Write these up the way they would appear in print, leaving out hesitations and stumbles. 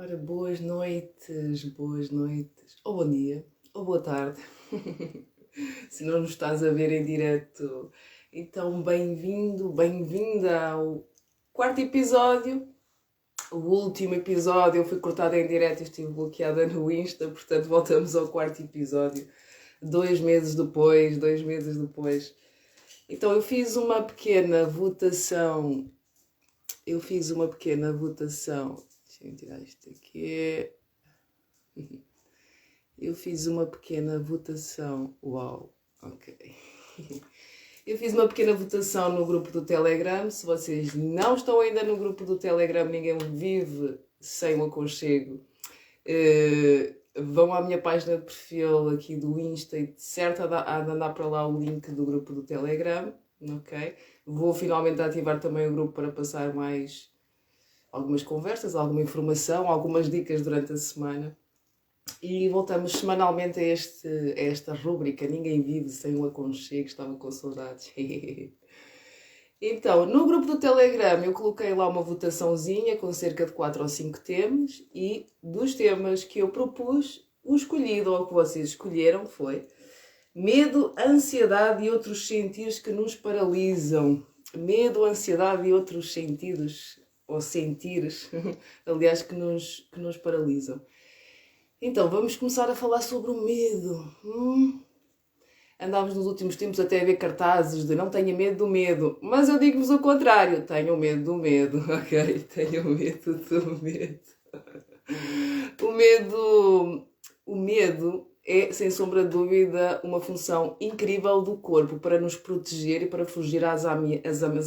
Ora, boas noites, ou bom dia, ou boa tarde, se não nos estás a ver em direto. Então, bem-vindo, bem-vinda ao quarto episódio. O último episódio eu fui cortada em direto e estive bloqueada no Insta, portanto voltamos ao quarto episódio, 2 meses depois. Então eu fiz uma pequena votação. Deixa-me tirar isto aqui. Eu fiz uma pequena votação. Uau, ok. Eu fiz uma pequena votação no grupo do Telegram. Se vocês não estão ainda no grupo do Telegram, ninguém vive sem o aconchego. Vão à minha página de perfil aqui do Insta e de certo há de andar para lá o link do grupo do Telegram. Ok? Vou finalmente ativar também o grupo para passar mais algumas conversas, alguma informação, algumas dicas durante a semana. E voltamos semanalmente a esta rúbrica Ninguém Vive Sem o Aconchego. Estava com saudades. Então, no grupo do Telegram eu coloquei lá uma votaçãozinha com cerca de 4 ou 5 temas e dos temas que eu propus, o escolhido ou que vocês escolheram foi medo, ansiedade e outros sentidos que nos paralisam. Medo, ansiedade e outros sentidos, ou sentires, aliás, que nos paralisam. Então, vamos começar a falar sobre o medo. Andámos nos últimos tempos até a ver cartazes de não tenha medo do medo, mas eu digo-vos o contrário, tenham medo do medo, ok? Tenham medo do medo. O medo é, sem sombra de dúvida, uma função incrível do corpo para nos proteger e para fugir às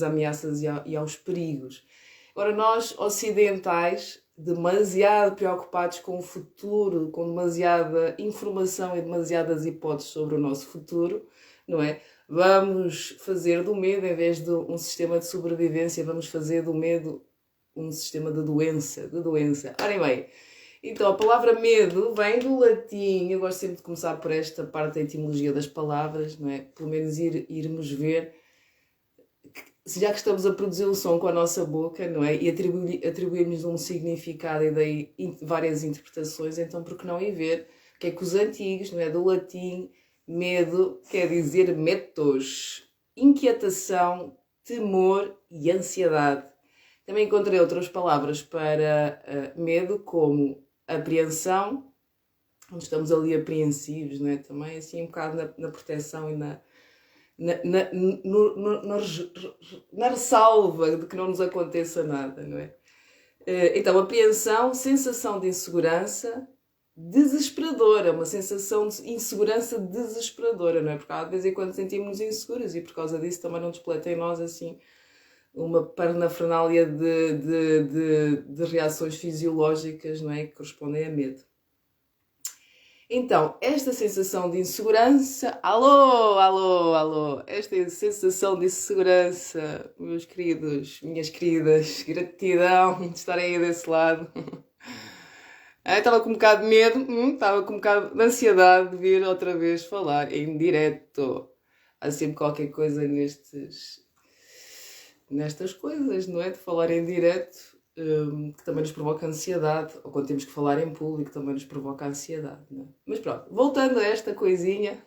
ameaças e aos perigos. Agora, nós ocidentais, demasiado preocupados com o futuro, com demasiada informação e demasiadas hipóteses sobre o nosso futuro, não é? Vamos fazer do medo, em vez de um sistema de sobrevivência, vamos fazer do medo um sistema de doença. Ora bem, então a palavra medo vem do latim. Eu gosto sempre de começar por esta parte da etimologia das palavras, não é? Pelo menos irmos ver, já que estamos a produzir o som com a nossa boca, não é? E atribuirmos um significado e daí várias interpretações, então por que não ir ver o que é que os antigos, não é? Do latim, medo quer dizer metos, inquietação, temor e ansiedade. Também encontrei outras palavras para medo, como apreensão, onde estamos ali apreensivos, não é? Também assim um bocado na proteção e na ressalva de que não nos aconteça nada, não é? Então, apreensão, sensação de insegurança desesperadora, uma sensação de insegurança desesperadora, não é? Porque às vezes quando sentimos inseguros e por causa disso também não despleta em nós assim uma parafernália de reações fisiológicas, não é? Que correspondem a medo. Então, esta sensação de insegurança... Alô! Esta sensação de insegurança, meus queridos, minhas queridas, gratidão de estarem aí desse lado. Estava com um bocado de medo, estava com um bocado de ansiedade de vir outra vez falar em direto. Há sempre qualquer coisa nestas coisas, não é? De falar em direto, que também nos provoca ansiedade, ou quando temos que falar em público também nos provoca ansiedade, não é? Mas pronto, voltando a esta coisinha,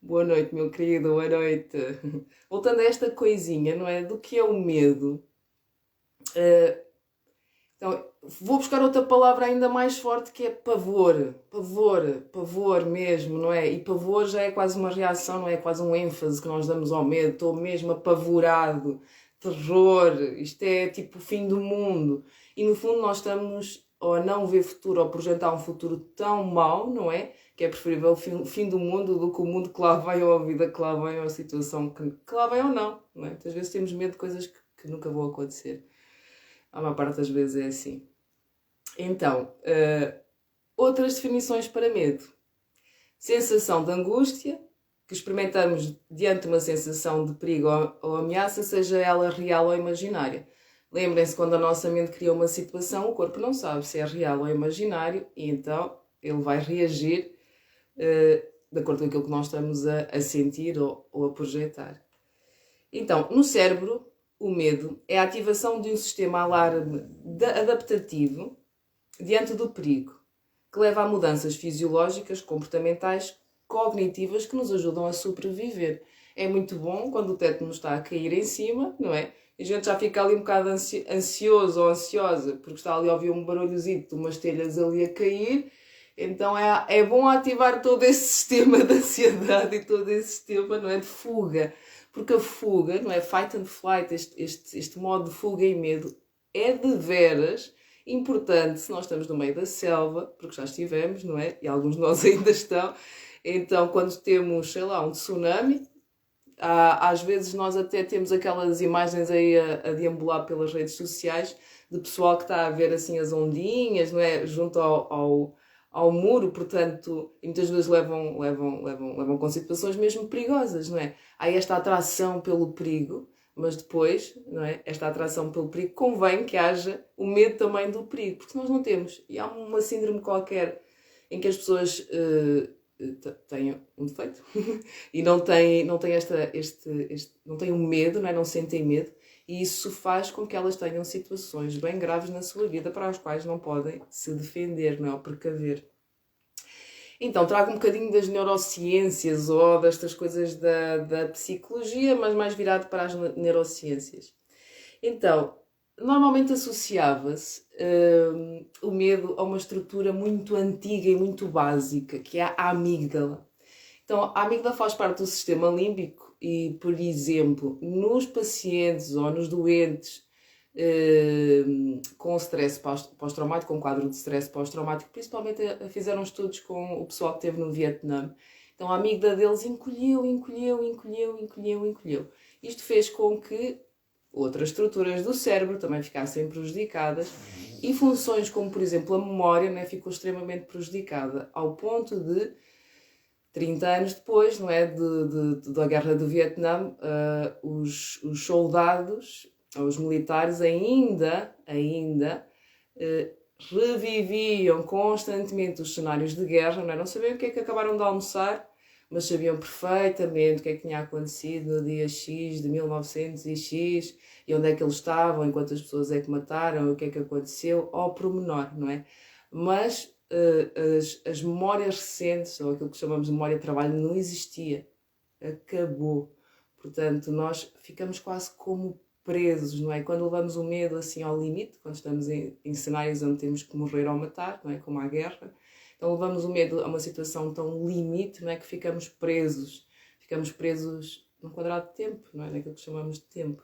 boa noite meu querido, boa noite, voltando a esta coisinha, não é? Do que é o medo, então vou buscar outra palavra ainda mais forte que é pavor mesmo, não é? E pavor já é quase uma reação, não é? Quase um ênfase que nós damos ao medo, estou mesmo apavorado, terror, isto é tipo o fim do mundo. E no fundo nós estamos ou a não ver futuro, ou projetar um futuro tão mau, não é? Que é preferível o fim do mundo do que o mundo que lá vem, ou a vida que lá vem, ou a situação que lá vem ou não, não é? Muitas vezes temos medo de coisas que nunca vão acontecer. A maior parte das vezes é assim. Então, outras definições para medo. Sensação de angústia, que experimentamos diante de uma sensação de perigo ou ameaça, seja ela real ou imaginária. Lembrem-se, quando a nossa mente cria uma situação, o corpo não sabe se é real ou imaginário, e então ele vai reagir de acordo com aquilo que nós estamos a sentir ou a projetar. Então, no cérebro, o medo é a ativação de um sistema alarme adaptativo diante do perigo, que leva a mudanças fisiológicas, comportamentais, cognitivas que nos ajudam a sobreviver. É muito bom quando o teto nos está a cair em cima, não é? A gente já fica ali um bocado ansioso ou ansiosa, porque está ali a ouvir um barulhozito de umas telhas ali a cair. Então é bom ativar todo esse sistema de ansiedade e todo esse sistema, não é, de fuga. Porque a fuga, não é, fight and flight, este modo de fuga e medo, é de veras importante se nós estamos no meio da selva, porque já estivemos, não é? E alguns de nós ainda estão. Então, quando temos, sei lá, um tsunami, às vezes nós até temos aquelas imagens aí a deambular pelas redes sociais de pessoal que está a ver assim as ondinhas, não é? Junto ao muro, portanto, e muitas vezes levam com situações mesmo perigosas, não é? Há esta atração pelo perigo, mas depois, não é? Esta atração pelo perigo convém que haja o medo também do perigo, porque nós não temos. E há uma síndrome qualquer em que as pessoas têm um defeito e não têm não têm o medo, não é? Não sentem medo, e isso faz com que elas tenham situações bem graves na sua vida para as quais não podem se defender, não é? Ou precaver. Então, trago um bocadinho das neurociências ou destas coisas da psicologia, mas mais virado para as neurociências. Então, normalmente associava-se o medo a uma estrutura muito antiga e muito básica, que é a amígdala. Então, a amígdala faz parte do sistema límbico e, por exemplo, nos pacientes ou nos doentes com stress pós-traumático, com quadro de stress pós-traumático, principalmente fizeram estudos com o pessoal que esteve no Vietnã. Então, a amígdala deles encolheu. Isto fez com que outras estruturas do cérebro também ficassem prejudicadas e funções como, por exemplo, a memória, né, ficou extremamente prejudicada, ao ponto de 30 anos depois, não é, da guerra do Vietnã, os soldados, os militares ainda reviviam constantemente os cenários de guerra, não sabiam o que é que acabaram de almoçar, mas sabiam perfeitamente o que é que tinha acontecido no dia X de 1900 e X, e onde é que eles estavam, enquanto as pessoas é que mataram, o que é que aconteceu, ao pormenor, não é? Mas as memórias recentes, ou aquilo que chamamos de memória de trabalho, não existia. Acabou. Portanto, nós ficamos quase como presos, não é? Quando levamos o medo assim ao limite, quando estamos em cenários onde temos que morrer ou matar, não é? Como a guerra, então levamos o medo a uma situação tão limite, não é? Que ficamos presos num quadrado de tempo, não é? Naquilo que chamamos de tempo.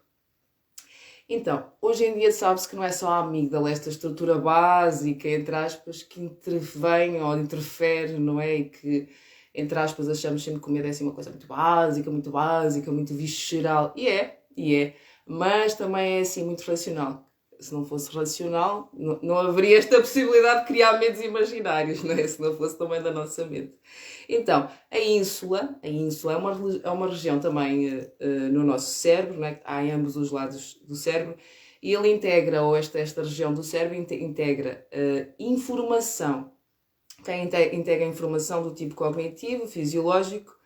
Então, hoje em dia sabe-se que não é só a amígdala, esta estrutura básica, entre aspas, que intervém ou interfere, não é? E que, entre aspas, achamos sempre que o medo é assim uma coisa muito visceral. E é. Mas também é assim muito racional. Se não fosse racional, não haveria esta possibilidade de criar medos imaginários, não é? Se não fosse também da nossa mente. Então, a ínsula é uma região também no nosso cérebro, não é? Há em ambos os lados do cérebro, e ele integra, ou esta região do cérebro integra informação, integra informação do tipo cognitivo, fisiológico,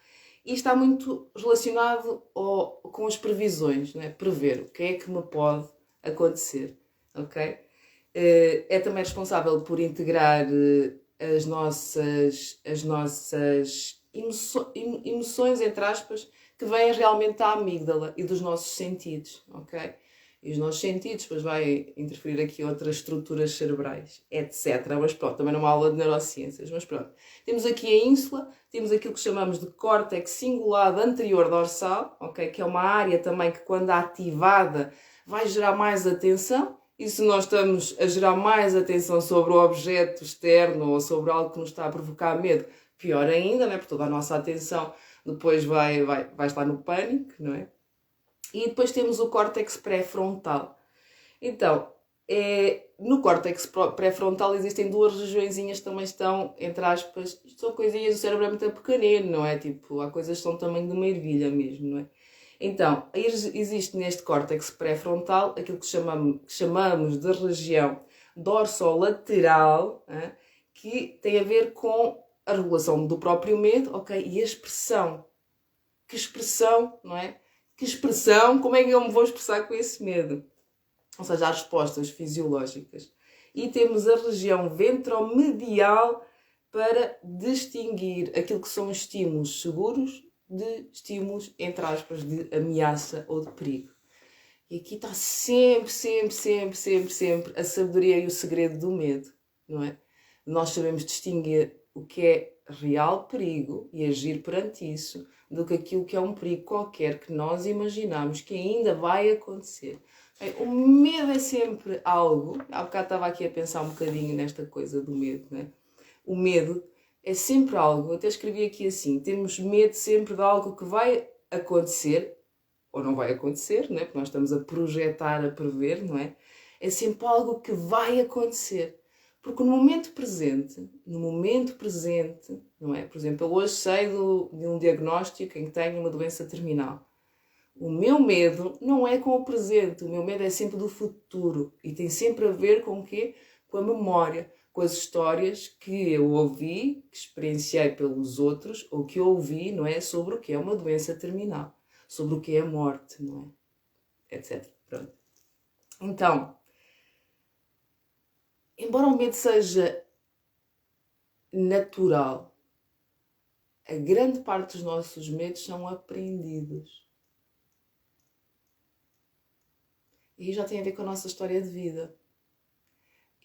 e está muito relacionado com as previsões, não é? Prever o que é que me pode acontecer, ok? É também responsável por integrar as nossas emoções, entre aspas, que vêm realmente da amígdala e dos nossos sentidos, ok? E os nossos sentidos, depois vai interferir aqui outras estruturas cerebrais, etc. Mas pronto, também numa aula de neurociências, mas pronto. Temos aqui a ínsula, temos aquilo que chamamos de córtex cingulado anterior dorsal, ok? Que é uma área também que, quando ativada, vai gerar mais atenção. E se nós estamos a gerar mais atenção sobre o objeto externo ou sobre algo que nos está a provocar medo, pior ainda, não é? Porque toda a nossa atenção depois vai estar no pânico, não é? E depois temos o córtex pré-frontal. Então, no córtex pré-frontal existem duas regiõezinhas que também estão, entre aspas, isto são coisinhas, o cérebro é muito pequenino, não é? Tipo, há coisas que são do tamanho de uma ervilha mesmo, não é? Então, existe neste córtex pré-frontal aquilo que chamamos de região dorsolateral, que tem a ver com a regulação do próprio medo, ok? E a expressão. Que expressão, não é? Que expressão, como é que eu me vou expressar com esse medo? Ou seja, as respostas fisiológicas. e temos a região ventromedial para distinguir aquilo que são estímulos seguros de estímulos, entre aspas, de ameaça ou de perigo. E aqui está sempre a sabedoria e o segredo do medo, não é? Nós sabemos distinguir o que é real perigo e agir perante isso do que aquilo que é um perigo qualquer que nós imaginamos que ainda vai acontecer. O medo é sempre algo... Há bocado estava aqui a pensar um bocadinho nesta coisa do medo, não é? O medo é sempre algo... Eu até escrevi aqui assim: temos medo sempre de algo que vai acontecer ou não vai acontecer, não é? Porque nós estamos a projetar, a prever, não é? É sempre algo que vai acontecer. Porque no momento presente, não é? Por exemplo, eu hoje sei de um diagnóstico em que tenho uma doença terminal. O meu medo não é com o presente, o meu medo é sempre do futuro. E tem sempre a ver com o quê? Com a memória, com as histórias que eu ouvi, que experienciei pelos outros, ou que eu ouvi, não é? Sobre o que é uma doença terminal, sobre o que é a morte, não é? Etc. Pronto. Então, embora o medo seja natural, a grande parte dos nossos medos são aprendidos. E já tem a ver com a nossa história de vida.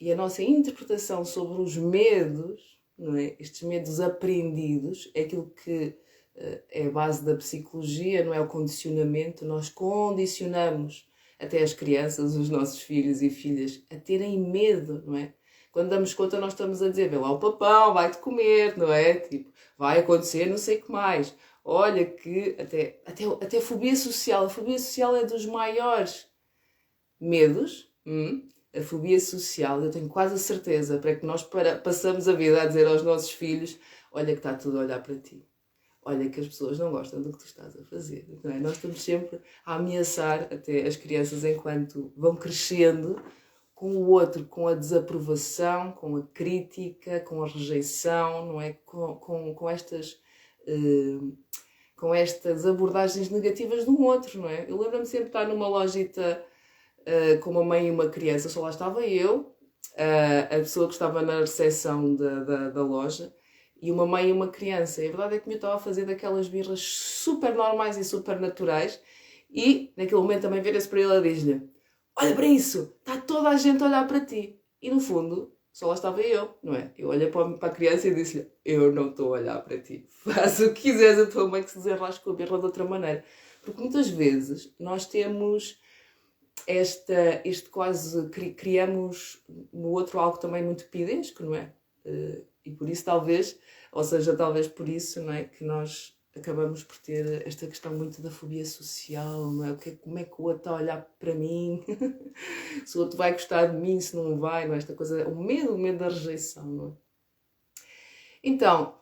E a nossa interpretação sobre os medos, não é? Estes medos aprendidos, é aquilo que é a base da psicologia, não é? O condicionamento. Nós condicionamos até as crianças, os nossos filhos e filhas, a terem medo, não é? Quando damos conta, nós estamos a dizer: vê lá o papão, vai-te comer, não é? Tipo, vai acontecer não sei o que mais. Olha que até fobia social. A fobia social é dos maiores medos. A fobia social, eu tenho quase a certeza, para que nós passamos a vida a dizer aos nossos filhos: olha que está tudo a olhar para ti. Olha que as pessoas não gostam do que tu estás a fazer. Não é? Nós estamos sempre a ameaçar até as crianças enquanto vão crescendo com o outro, com a desaprovação, com a crítica, com a rejeição, não é? Com estas abordagens negativas de um outro, não é? Eu lembro-me sempre de estar numa lojita com uma mãe e uma criança, só lá estava eu, a pessoa que estava na recepção da loja, e uma mãe e uma criança. E a verdade é que eu estava a fazer daquelas birras super normais e super naturais, e naquele momento também vira-se para ele e diz-lhe: olha para isso, está toda a gente a olhar para ti. E no fundo, só lá estava eu, não é? Eu olhei para a criança e disse-lhe: eu não estou a olhar para ti. Faz o que quiseres, a tua mãe que se desenrasque com a birra de outra maneira. Porque muitas vezes nós temos este quase, criamos no outro algo também muito pidesco, não é? E por isso talvez por isso, não é? Que nós acabamos por ter esta questão muito da fobia social, não é? Como é que o outro está a olhar para mim? Se o outro vai gostar de mim, se não vai, não é? Esta coisa, o medo da rejeição, não é? Então,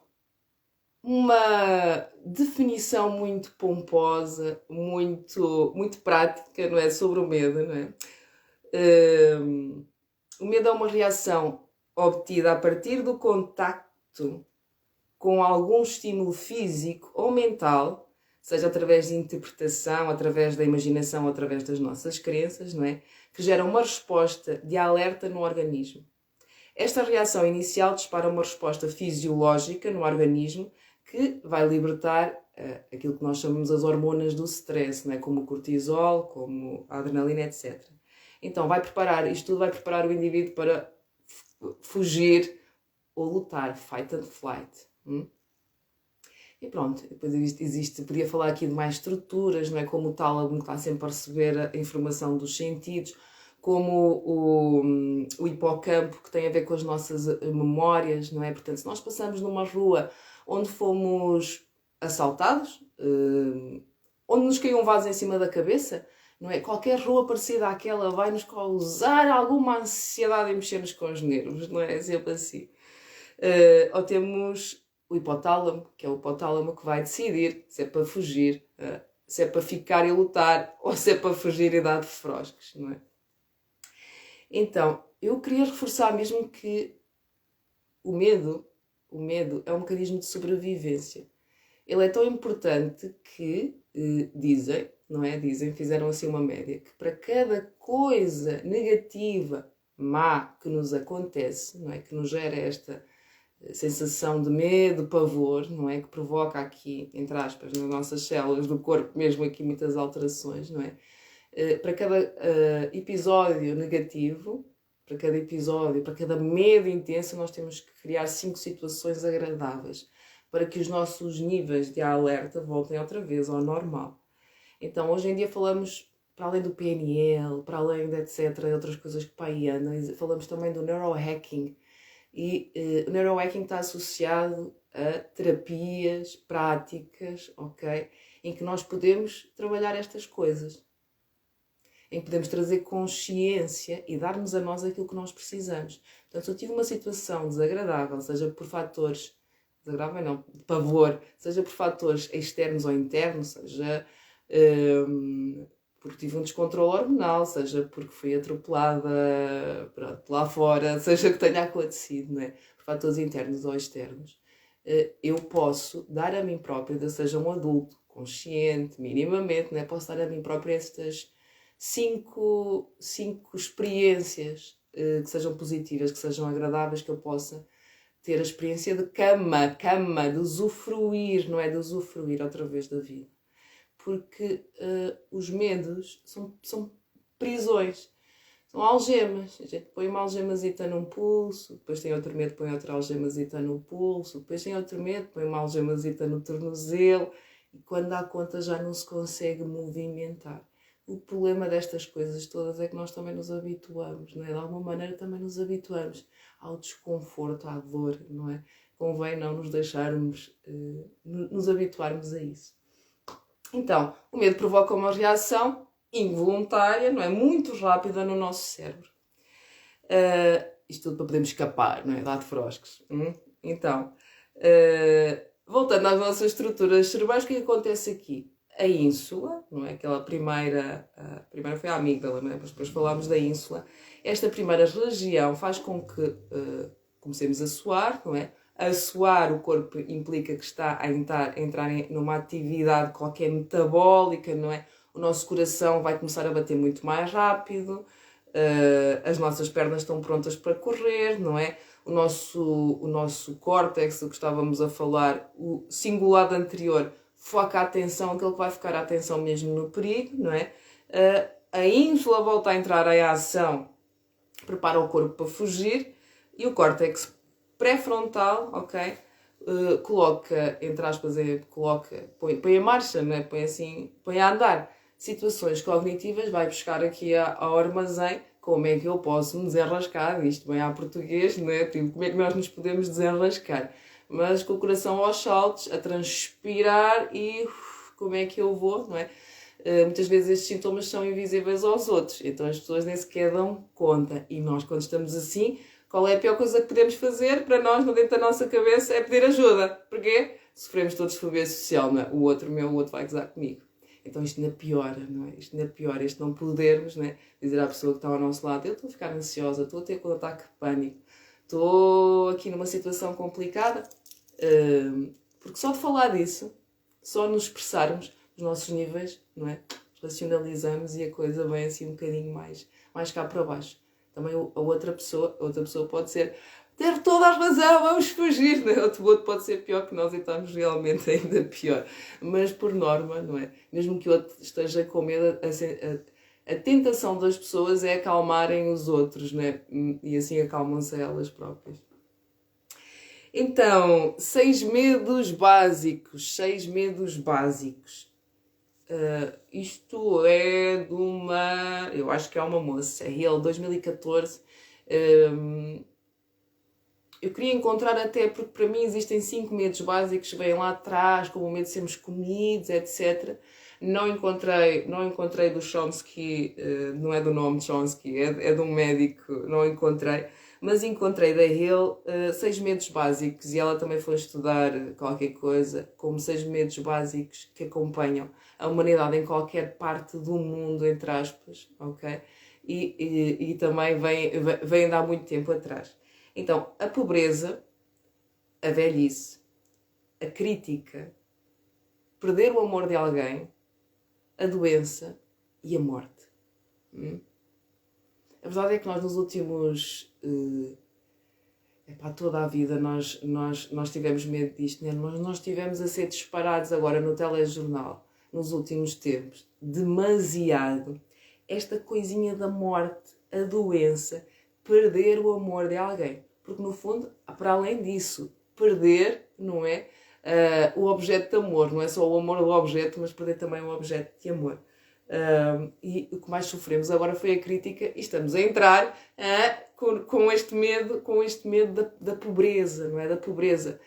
uma definição muito pomposa, muito prática, não é? Sobre o medo, não é? O medo é uma reação obtida a partir do contacto com algum estímulo físico ou mental, seja através de interpretação, através da imaginação, através das nossas crenças, não é? Que gera uma resposta de alerta no organismo. Esta reação inicial dispara uma resposta fisiológica no organismo que vai libertar aquilo que nós chamamos as hormonas do stress, não é? Como o cortisol, como a adrenalina, etc. Então isto tudo vai preparar o indivíduo para fugir ou lutar, fight and flight. E pronto, depois podia falar aqui de mais estruturas, não é? Como o tálamo que está sempre a receber a informação dos sentidos, como o hipocampo, que tem a ver com as nossas memórias, não é? Portanto, se nós passamos numa rua onde fomos assaltados, onde nos caiu um vaso em cima da cabeça, não é? Qualquer rua parecida àquela vai nos causar alguma ansiedade e mexer-nos com os nervos, não é? É sempre assim. Ou temos o hipotálamo, que é o hipotálamo que vai decidir se é para fugir, se é para ficar e lutar, ou se é para fugir e dar de frosques, não é? Então, eu queria reforçar mesmo que o medo é um mecanismo de sobrevivência. Ele é tão importante que dizem, fizeram assim uma média, que para cada coisa negativa má que nos acontece, não é? Que nos gera esta sensação de medo, pavor, não é? Que provoca aqui, entre aspas, nas nossas células do corpo, mesmo aqui muitas alterações, não é? Para cada episódio negativo, para cada episódio, para cada medo intenso, nós temos que criar 5 situações agradáveis para que os nossos níveis de alerta voltem outra vez ao normal. Então, hoje em dia falamos, para além do PNL, para além de etc., outras coisas que para aí andam, falamos também do neurohacking. E o neurohacking está associado a terapias, práticas, ok? Em que nós podemos trabalhar estas coisas. Em que podemos trazer consciência e dar-nos a nós aquilo que nós precisamos. Portanto, se eu tive uma situação desagradável, seja por fatores, desagradável não, de pavor, seja por fatores externos ou internos, seja porque tive um descontrole hormonal, seja porque fui atropelada lá fora, seja que tenha acontecido, não é? Por fatores internos ou externos, eu posso dar a mim própria, seja um adulto consciente, minimamente, não é? Posso dar a mim própria estas 5 experiências que sejam positivas, que sejam agradáveis, que eu possa ter a experiência de cama, de usufruir, não é? De usufruir outra vez da vida. Porque os medos são prisões, são algemas. A gente põe uma algemazita num pulso, depois tem outro medo, põe outra algemazita no pulso, depois tem outro medo, põe uma algemazita no tornozelo e quando dá conta já não se consegue movimentar. O problema destas coisas todas é que nós também nos habituamos, não é? De alguma maneira também nos habituamos ao desconforto, à dor, não é? Convém não nos deixarmos, nos habituarmos a isso. Então, o medo provoca uma reação involuntária, não é? Muito rápida no nosso cérebro. Isto tudo para podermos escapar, não é? Lá de frosques. Então, voltando às nossas estruturas cerebrais, o que acontece aqui? A ínsula, não é? Aquela primeira foi a amígdala, não é? Depois falámos da ínsula. Esta primeira região faz com que comecemos a suar, não é? A suar, o corpo implica que está a entrar numa atividade qualquer metabólica, não é? O nosso coração vai começar a bater muito mais rápido, as nossas pernas estão prontas para correr, não é? O nosso córtex, o que estávamos a falar, o cingulado anterior, foca a atenção, aquele que vai focar a atenção mesmo no perigo, não é? A ínsula volta a entrar em ação, prepara o corpo para fugir e o córtex pré-frontal, ok? Coloca, entre aspas, põe em marcha, não é? Põe a andar situações cognitivas, vai buscar aqui ao armazém como é que eu posso me desenrascar, isto bem a português, não é? Tipo, como é que nós nos podemos desenrascar? Mas com o coração aos saltos, a transpirar e como é que eu vou, não é? Muitas vezes estes sintomas são invisíveis aos outros, então as pessoas nem sequer dão conta. E nós, quando estamos assim, qual é a pior coisa que podemos fazer para nós, dentro da nossa cabeça, é pedir ajuda. Porquê? Sofremos todos de fobia social, não é? O outro vai gozar comigo. Então isto ainda piora, não é? Isto ainda piora, isto não podermos, não é? Dizer à pessoa que está ao nosso lado, eu estou a ficar ansiosa, estou a ter um ataque de pânico, estou aqui numa situação complicada, porque só de falar disso, só nos expressarmos os nossos níveis, não é? Racionalizamos e a coisa vem assim um bocadinho mais cá para baixo. Também a outra pessoa pode ter toda a razão, vamos fugir, não é? O outro pode ser pior que nós e estamos realmente ainda pior. Mas por norma, não é? Mesmo que o outro esteja com medo, a tentação das pessoas é acalmarem os outros, não é? E assim acalmam-se elas próprias. Então, 6 medos básicos. 6 medos básicos. Isto é de uma... Eu acho que é uma moça. É Hill, 2014. Eu queria encontrar até, porque para mim existem 5 medos básicos que vêm lá atrás, como o medo de sermos comidos, etc. Não encontrei do Chomsky, não é do nome de Chomsky, é de um médico, não encontrei. Mas encontrei da Hill 6 medos básicos e ela também foi estudar qualquer coisa, como 6 medos básicos que acompanham a humanidade em qualquer parte do mundo, entre aspas, ok? E também vem de há muito tempo atrás. Então, a pobreza, a velhice, a crítica, perder o amor de alguém, a doença e a morte. A verdade é que nós nos últimos... toda a vida nós tivemos medo disto, né? Nós estivemos a ser disparados agora no telejornal, nos últimos tempos, demasiado. Esta coisinha da morte, a doença, perder o amor de alguém. Porque no fundo, para além disso, perder, não é? O objeto de amor, não é só o amor do objeto, mas perder também o objeto de amor. E o que mais sofremos agora foi a crítica e estamos a entrar com este medo da pobreza, não é? Da pobreza.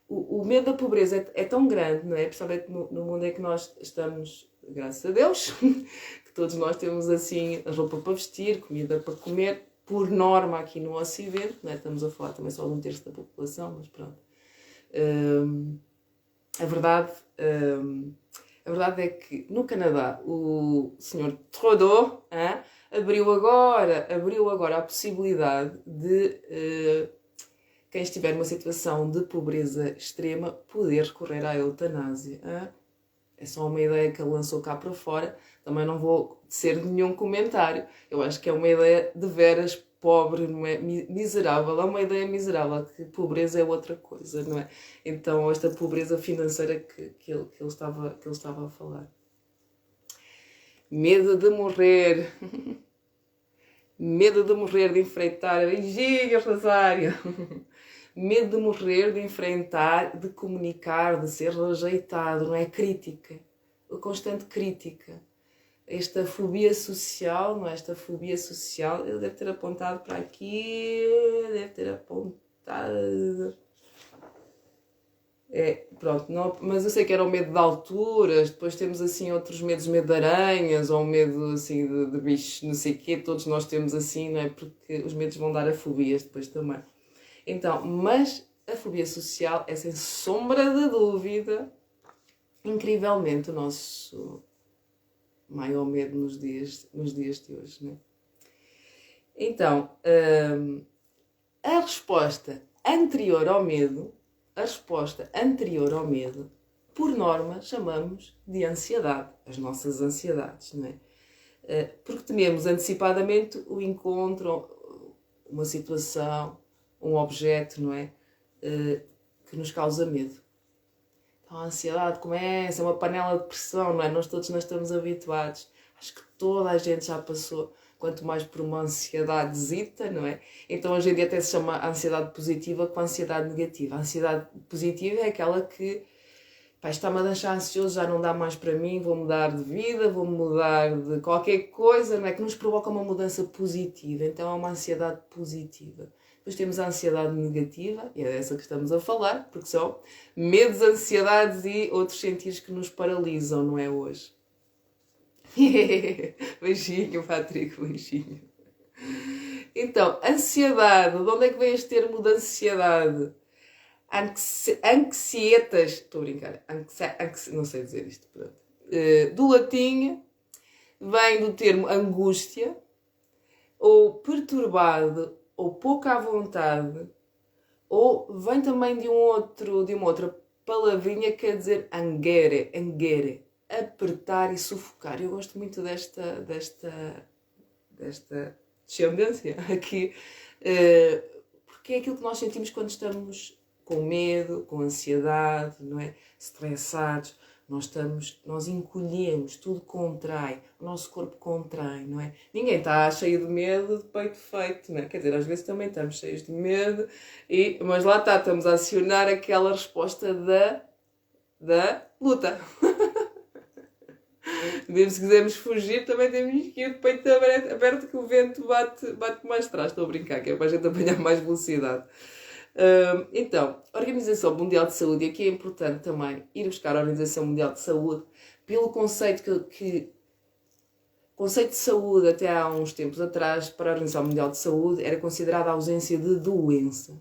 O medo da pobreza é tão grande, não é? Principalmente no mundo em que nós estamos, graças a Deus, que todos nós temos assim a roupa para vestir, comida para comer, por norma aqui no Ocidente, não é? Estamos a falar também só de 1/3 da população, mas pronto. A verdade é que no Canadá o Sr. Trudeau abriu agora a possibilidade de quem estiver numa situação de pobreza extrema poder recorrer à eutanásia. É só uma ideia que ele lançou cá para fora, também não vou ser de nenhum comentário. Eu acho que é uma ideia de veras pobre, não é? Miserável, é uma ideia miserável, que pobreza é outra coisa, não é? Então, esta pobreza financeira que ele estava a falar. Medo de morrer. Medo de morrer, de enfrentar. Beijinhos, Rosário. Medo de morrer, de enfrentar, de comunicar, de ser rejeitado, não é? Crítica. A constante crítica. Esta fobia social, não é? Esta fobia social, ele deve ter apontado para aqui, pronto, não, mas eu sei que era o medo de alturas, depois temos assim outros medos, medo de aranhas, ou medo assim de bichos, não sei o quê, todos nós temos assim, não é? Porque os medos vão dar a fobias depois também. Então, mas a fobia social é sem sombra de dúvida, incrivelmente, o nosso maior medo nos dias de hoje, né? Então, a resposta anterior ao medo, por norma, chamamos de ansiedade, as nossas ansiedades, não é? Porque tememos antecipadamente o encontro, uma situação, um objeto, não é? Que nos causa medo. Então a ansiedade começa, é uma panela de pressão, não é? Nós todos estamos habituados. Acho que toda a gente já passou, quanto mais por uma ansiedadezita, não é? Então hoje em dia até se chama ansiedade positiva com ansiedade negativa. A ansiedade positiva é aquela que está-me a deixar ansioso, já não dá mais para mim, vou mudar de vida, vou mudar de qualquer coisa, não é? Que nos provoca uma mudança positiva. Então é uma ansiedade positiva. Depois temos a ansiedade negativa, e é dessa que estamos a falar, porque são medos, ansiedades e outros sentidos que nos paralisam, não é hoje? Beijinho, Patrick, beijinho. Então, ansiedade, de onde é que vem este termo de ansiedade? Anxietas, estou a brincar, não sei dizer isto, pronto. Do latim, vem do termo angústia, ou perturbado, ou pouco à vontade, ou vem também de uma outra palavrinha que quer dizer angere, apertar e sufocar. Eu gosto muito desta descendência aqui, porque é aquilo que nós sentimos quando estamos com medo, com ansiedade, não é? Estressados. Nós encolhemos, tudo contrai, o nosso corpo contrai, não é? Ninguém está cheio de medo de peito feito, não é? Quer dizer, às vezes também estamos cheios de medo, mas lá estamos a acionar aquela resposta da luta. Mesmo se quisermos fugir, também temos que ir de peito aberto que o vento bate mais atrás. Estou a brincar, que é para a gente apanhar mais velocidade. Então, a Organização Mundial de Saúde, e aqui é importante também ir buscar a Organização Mundial de Saúde pelo conceito que conceito de saúde até há uns tempos atrás, para a Organização Mundial de Saúde, era considerada a ausência de doença.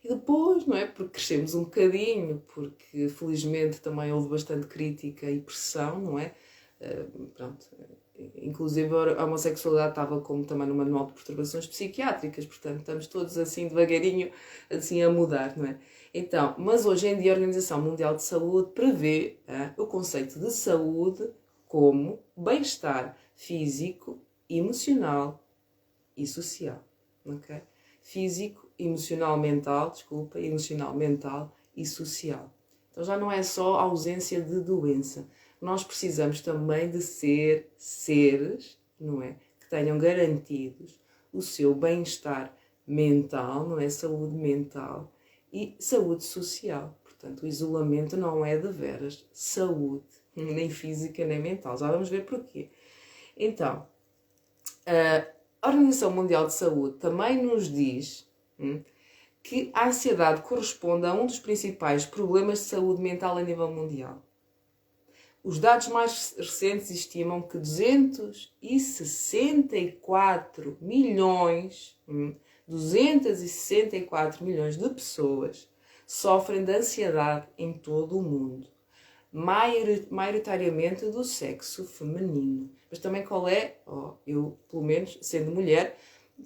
E depois, não é? Porque crescemos um bocadinho, porque felizmente também houve bastante crítica e pressão, não é? Pronto. Inclusive a homossexualidade estava como também no manual de perturbações psiquiátricas, portanto estamos todos assim devagarinho assim a mudar, não é? Então, mas hoje em dia a Organização Mundial de Saúde prevê o conceito de saúde como bem-estar físico, emocional e social, ok? Físico, emocional, mental, desculpa, emocional, mental e social. Então já não é só a ausência de doença. Nós precisamos também de ser seres, não é? Que tenham garantidos o seu bem-estar mental, não é? Saúde mental e saúde social. Portanto, o isolamento não é de veras saúde, nem física nem mental. Já vamos ver porquê. Então, a Organização Mundial de Saúde também nos diz que a ansiedade corresponde a um dos principais problemas de saúde mental a nível mundial. Os dados mais recentes estimam que 264 milhões de pessoas sofrem de ansiedade em todo o mundo, maioritariamente do sexo feminino. Mas também qual é? Eu, pelo menos, sendo mulher,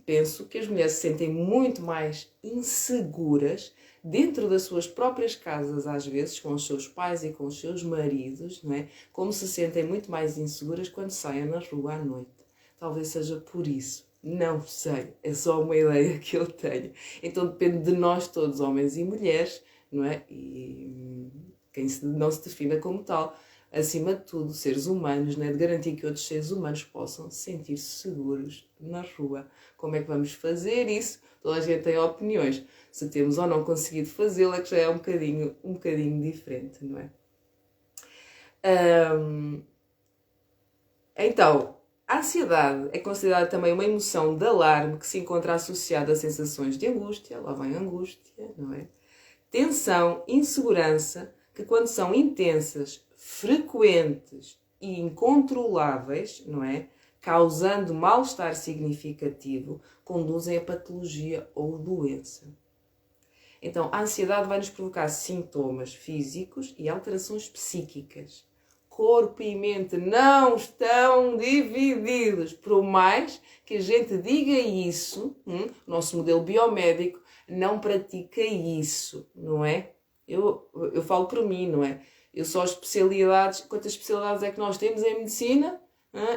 penso que as mulheres se sentem muito mais inseguras dentro das suas próprias casas, às vezes, com os seus pais e com os seus maridos, não é? Como se sentem muito mais inseguras quando saem na rua à noite. Talvez seja por isso. Não sei. É só uma ideia que eu tenho. Então depende de nós todos, homens e mulheres, não é? E quem não se defina como tal, acima de tudo, seres humanos, não é? De garantir que outros seres humanos possam sentir-se seguros na rua. Como é que vamos fazer isso? Toda a gente tem opiniões. Se temos ou não conseguido fazê-lo é que já é um bocadinho diferente, não é? Então, a ansiedade é considerada também uma emoção de alarme que se encontra associada a sensações de angústia, lá vem a angústia, não é? Tensão, insegurança, que quando são intensas, frequentes e incontroláveis, não é? Causando mal-estar significativo, conduzem a patologia ou doença. Então, a ansiedade vai nos provocar sintomas físicos e alterações psíquicas. Corpo e mente não estão divididos. Por mais que a gente diga isso, nosso modelo biomédico não pratica isso, não é? Eu falo por mim, não é? Eu só especialidades, quantas especialidades é que nós temos em medicina?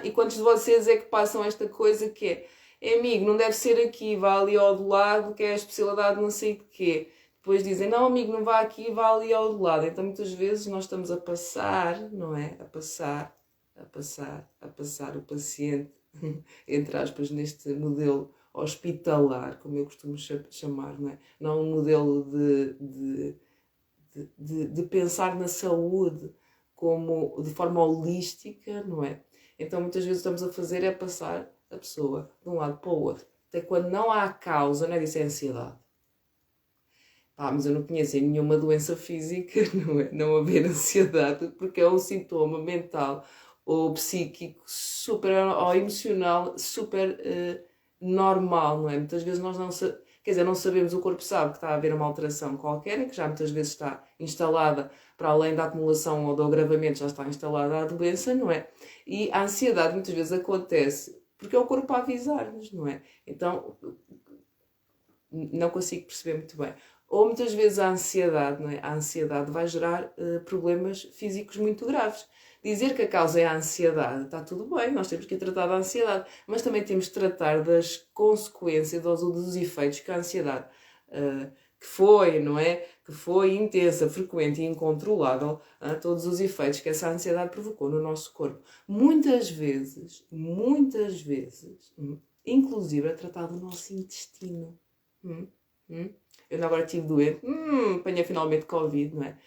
E quantos de vocês é que passam esta coisa que é amigo, não deve ser aqui, vá ali ao do lado, que é a especialidade não sei de quê. Depois dizem, não amigo, não vá aqui, vá ali ao do lado. Então muitas vezes nós estamos a passar, não é? A passar o paciente, entre aspas, neste modelo hospitalar, como eu costumo chamar, não é? Não um modelo de pensar na saúde como de forma holística, não é? Então muitas vezes estamos a fazer é passar a pessoa de um lado para o outro. Até quando não há causa, não é? Isso é ansiedade. Mas eu não conheço nenhuma doença física, não é? Não haver ansiedade, porque é um sintoma mental ou psíquico super, ou emocional super normal, não é? Muitas vezes nós não sabemos, o corpo sabe que está a haver uma alteração qualquer, que já muitas vezes está instalada, para além da acumulação ou do agravamento, já está instalada a doença, não é? E a ansiedade muitas vezes acontece porque é o corpo a avisar-nos, não é? Então, não consigo perceber muito bem. Ou muitas vezes a ansiedade, não é? A ansiedade vai gerar problemas físicos muito graves. Dizer que a causa é a ansiedade, está tudo bem, nós temos que tratar da ansiedade, mas também temos de tratar das consequências, dos efeitos que a ansiedade, que foi, não é? Que foi intensa, frequente e incontrolável, todos os efeitos que essa ansiedade provocou no nosso corpo. Muitas vezes, inclusive a tratar do nosso intestino. Eu agora estive doente, apanhei finalmente Covid, não é?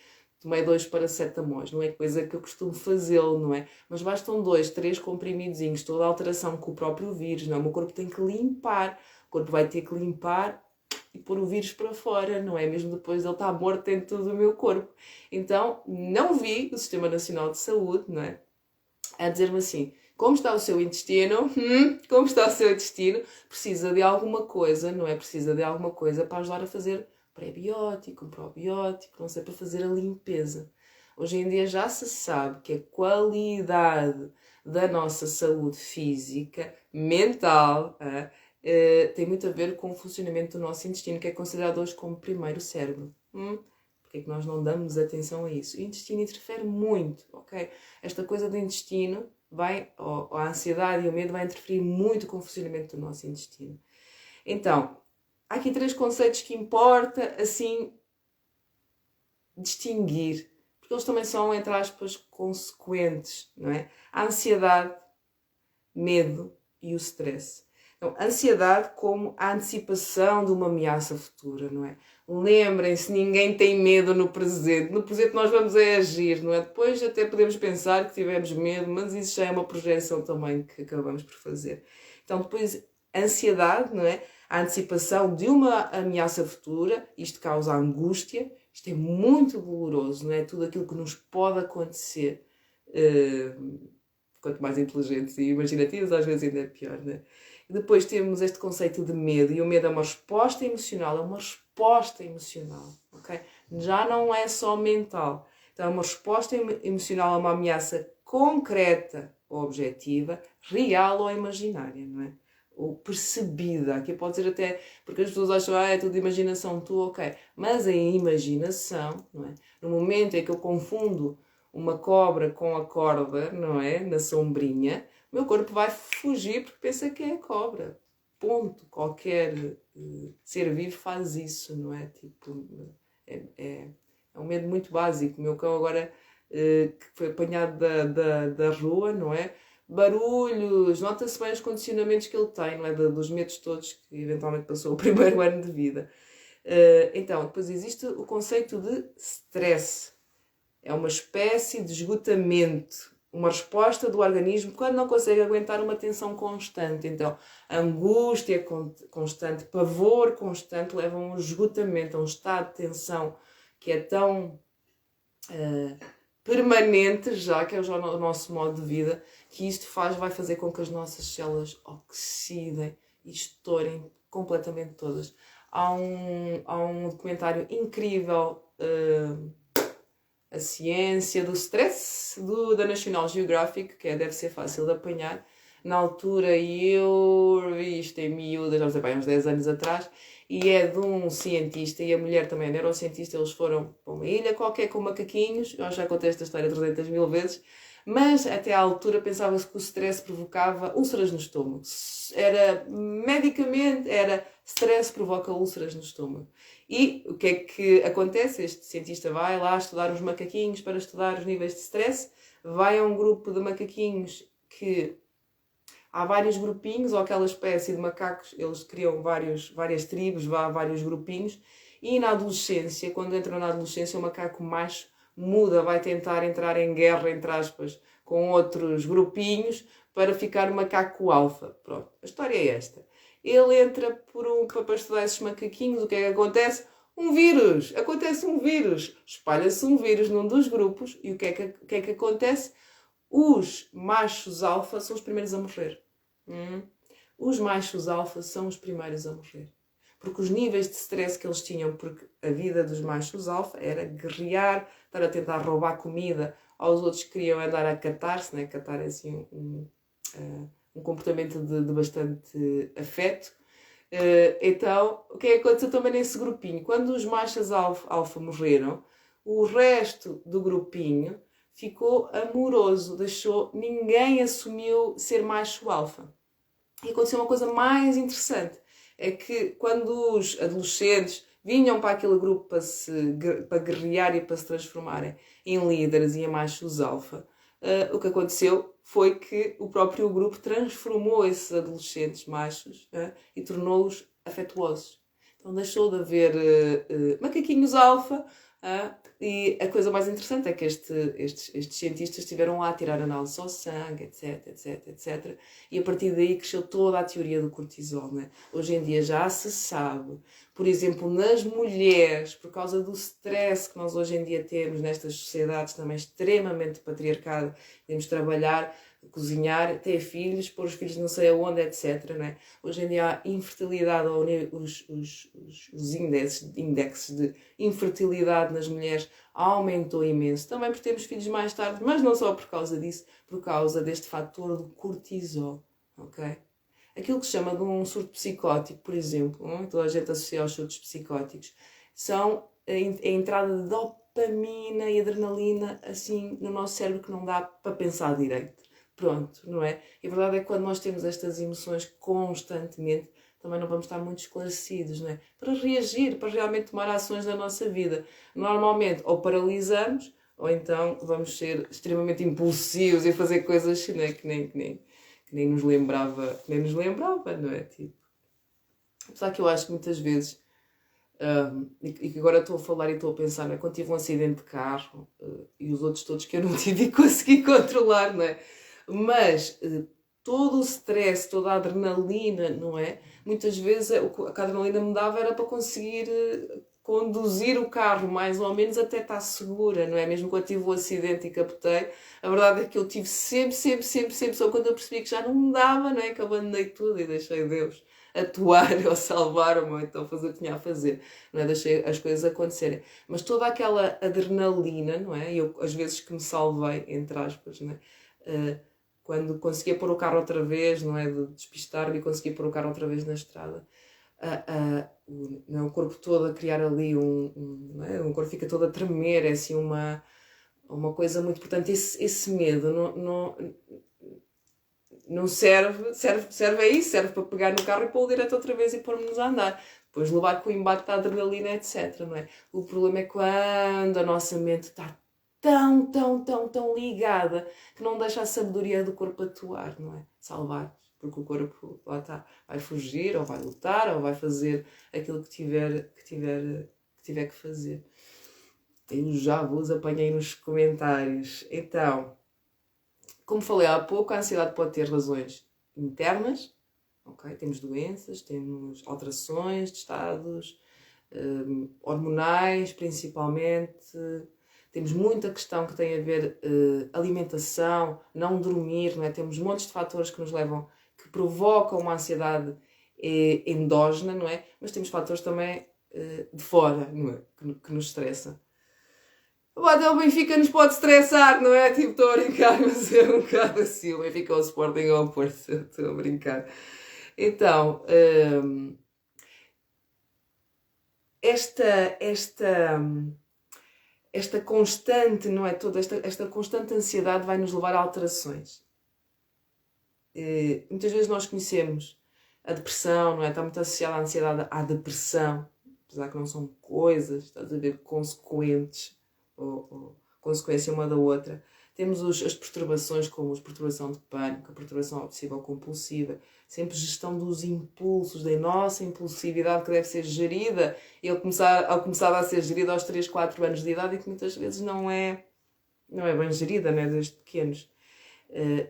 Tomei 2 paracetamóis, não é coisa que eu costumo fazê-lo, não é? Mas bastam 2, 3 comprimidozinhos, toda a alteração com o próprio vírus, não é? O meu corpo tem que limpar, o corpo vai ter que limpar e pôr o vírus para fora, não é? Mesmo depois ele estar morto dentro do meu corpo. Então, não vi o Sistema Nacional de Saúde, não é? A dizer-me assim, como está o seu intestino? Como está o seu intestino? Precisa de alguma coisa, não é? Precisa de alguma coisa para ajudar a fazer pré-biótico, probiótico, não sei, para fazer a limpeza. Hoje em dia já se sabe que a qualidade da nossa saúde física, mental, tem muito a ver com o funcionamento do nosso intestino, que é considerado hoje como primeiro cérebro. Porque é que nós não damos atenção a isso? O intestino interfere muito, ok? Esta coisa do intestino, a ansiedade e o medo vai interferir muito com o funcionamento do nosso intestino. Então, há aqui 3 conceitos que importa, assim, distinguir, porque eles também são, entre aspas, consequentes, não é? A ansiedade, medo e o stress. Então, ansiedade como a antecipação de uma ameaça futura, não é? Lembrem-se, ninguém tem medo no presente. No presente nós vamos agir, não é? Depois até podemos pensar que tivemos medo, mas isso já é uma projeção também que acabamos por fazer. Então, depois, ansiedade, não é? A antecipação de uma ameaça futura, isto causa angústia, isto é muito doloroso, não é? Tudo aquilo que nos pode acontecer, quanto mais inteligentes e imaginativos, às vezes ainda é pior, não é? E depois temos este conceito de medo, e o medo é uma resposta emocional, ok? Já não é só mental. Então é uma resposta emocional a uma ameaça concreta ou objetiva, real ou imaginária, não é? Ou percebida, aqui pode ser até, porque as pessoas acham, é tudo imaginação, ok, mas a imaginação, não é? No momento em que eu confundo uma cobra com a corda, não é? Na sombrinha, o meu corpo vai fugir porque pensa que é a cobra. Ponto. Qualquer ser vivo faz isso, não é? Tipo, é um medo muito básico. O meu cão agora, que foi apanhado da rua, não é? Barulhos, nota-se bem os condicionamentos que ele tem, não é? Dos medos todos que eventualmente passou o primeiro ano de vida. Então, depois existe o conceito de stress. É uma espécie de esgotamento, uma resposta do organismo quando não consegue aguentar uma tensão constante. Então, angústia constante, pavor constante levam a um esgotamento, a um estado de tensão que é tão permanente já, que é já o nosso modo de vida, que isto vai fazer com que as nossas células oxidem e estourem completamente todas. Há um documentário incrível, A Ciência do Stress, da National Geographic, que deve ser fácil de apanhar. Na altura eu vi isto em miúdas, não sei bem, uns 10 anos atrás, e é de um cientista, e a mulher também é neurocientista. Eles foram para uma ilha qualquer com macaquinhos, eu já contei esta história 300 mil vezes, mas até à altura pensava-se que o stress provocava úlceras no estômago. Medicamente, era stress provoca úlceras no estômago. E o que é que acontece? Este cientista vai lá estudar os macaquinhos para estudar os níveis de stress, vai a um grupo de macaquinhos que... Há vários grupinhos, ou aquela espécie de macacos, eles criam várias tribos, vários grupinhos, e na adolescência, quando entram na adolescência, o macaco macho muda, vai tentar entrar em guerra, entre aspas, com outros grupinhos, para ficar o macaco alfa. Pronto, a história é esta. Ele entra para estudar esses macaquinhos, o que é que acontece? Acontece um vírus, espalha-se um vírus num dos grupos, e o que é que acontece? Os machos alfa são os primeiros a morrer. Os machos alfa são os primeiros a morrer. Porque os níveis de stress que eles tinham, porque a vida dos machos alfa era guerrear, estar a tentar roubar comida aos outros que queriam andar a catar-se, né? Catar é assim um comportamento de bastante afeto. Então, o que é que aconteceu também nesse grupinho? Quando os machos alfa morreram, o resto do grupinho ficou amoroso, ninguém assumiu ser macho alfa. E aconteceu uma coisa mais interessante, é que quando os adolescentes vinham para aquele grupo para guerrear e para se transformarem em líderes e em machos alfa, o que aconteceu foi que o próprio grupo transformou esses adolescentes machos e tornou-os afetuosos. Então deixou de haver macaquinhos alfa. E a coisa mais interessante é que estes cientistas estiveram lá a tirar análises ao sangue, etc. E a partir daí cresceu toda a teoria do cortisol. Né? Hoje em dia já se sabe, por exemplo, nas mulheres, por causa do stress que nós hoje em dia temos nestas sociedades também extremamente patriarcadas, temos de trabalhar, cozinhar, ter filhos, pôr os filhos não sei aonde, etc. Né? Hoje em dia há infertilidade, os índices de infertilidade nas mulheres aumentou imenso. Também porque temos filhos mais tarde, mas não só por causa disso, por causa deste fator do cortisol. Okay? Aquilo que se chama de um surto psicótico, por exemplo, toda a gente associa aos surtos psicóticos, são a entrada de dopamina e adrenalina assim no nosso cérebro que não dá para pensar direito. pronto, não é? E a verdade é que quando nós temos estas emoções constantemente, também não vamos estar muito esclarecidos, não é? Para reagir, para realmente tomar ações na nossa vida. Normalmente, ou paralisamos, ou então vamos ser extremamente impulsivos e fazer coisas, não é? Que nem nos lembrava, não é? Tipo, apesar que eu acho que muitas vezes, e que agora estou a falar e estou a pensar, não é? Quando tive um acidente de carro, e os outros todos que eu não tive e consegui controlar, não é? Mas todo o stress, toda a adrenalina, não é? Muitas vezes o que a adrenalina me dava era para conseguir conduzir o carro mais ou menos até estar segura, não é? Mesmo quando tive o acidente e captei, a verdade é que eu tive sempre, só quando eu percebi que já não me dava, não é? Que abandonei tudo e deixei Deus atuar ou salvar-me ou então fazer o que tinha a fazer, não é? Deixei as coisas acontecerem. Mas toda aquela adrenalina, não é? Eu, às vezes que me salvei, entre aspas, não é? Quando conseguia pôr o carro outra vez, não é? De despistar-me e conseguia pôr o carro outra vez na estrada. O corpo todo a criar ali não é? O corpo fica todo a tremer, é assim uma coisa muito importante. Esse medo não serve a isso, serve para pegar no carro e pô-lo direto outra vez e pôr-nos a andar. Depois levar com o embate da adrenalina, etc. Não é? O problema é quando a nossa mente está tão ligada que não deixa a sabedoria do corpo atuar, não é? Salvar. Porque o corpo, lá está, vai fugir, ou vai lutar, ou vai fazer aquilo que tiver que fazer. Eu já vos apanhei nos comentários. Então, como falei há pouco, a ansiedade pode ter razões internas, ok? Temos doenças, temos alterações de estados hormonais, principalmente. Temos muita questão que tem a ver alimentação, não dormir, não é? Temos montes de fatores que nos levam, que provocam uma ansiedade endógena, não é? Mas temos fatores também de fora, não é? Que nos estressam. Até o Benfica nos pode estressar, não é? Tipo, estou a brincar, mas é um bocado assim. O Benfica ou o Sporting ou o Porto, estou a brincar. Então, esta constante, não é? Toda esta constante ansiedade vai nos levar a alterações. Muitas vezes nós conhecemos a depressão, não é? Está muito associada a ansiedade à depressão, apesar que não são coisas, estás a ver, consequentes ou consequência uma da outra. Temos as perturbações como a perturbação de pânico, a perturbação obsessiva ou compulsiva, sempre gestão dos impulsos, da nossa impulsividade que deve ser gerida, e ele começava a ser gerida aos 3, 4 anos de idade e que muitas vezes não é bem gerida, né, desde pequenos.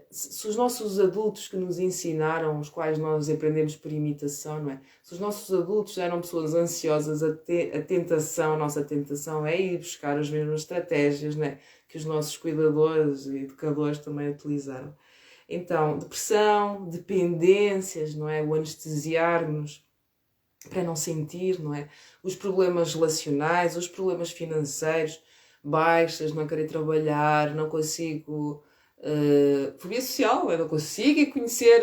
Se os nossos adultos que nos ensinaram, os quais nós aprendemos por imitação, não é? Se os nossos adultos eram pessoas ansiosas, a nossa tentação é ir buscar as mesmas estratégias, não é? Que os nossos cuidadores e educadores também utilizaram. Então, depressão, dependências, não é? O anestesiar-nos para não sentir, não é? Os problemas relacionais, os problemas financeiros, baixas, não querer trabalhar, não consigo... fobia social, eu não consigo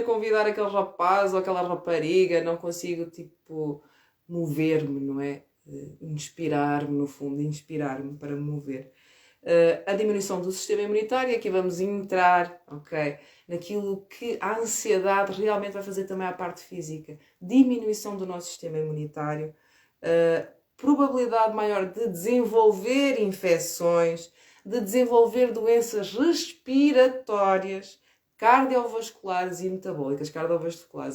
convidar aquele rapaz ou aquela rapariga, não consigo, tipo, mover-me, não é? Inspirar-me, no fundo, inspirar-me para me mover. A diminuição do sistema imunitário, aqui vamos entrar, ok? Naquilo que a ansiedade realmente vai fazer também à parte física. Diminuição do nosso sistema imunitário, probabilidade maior de desenvolver infecções, de desenvolver doenças respiratórias, cardiovasculares e metabólicas. Cardiovasculares,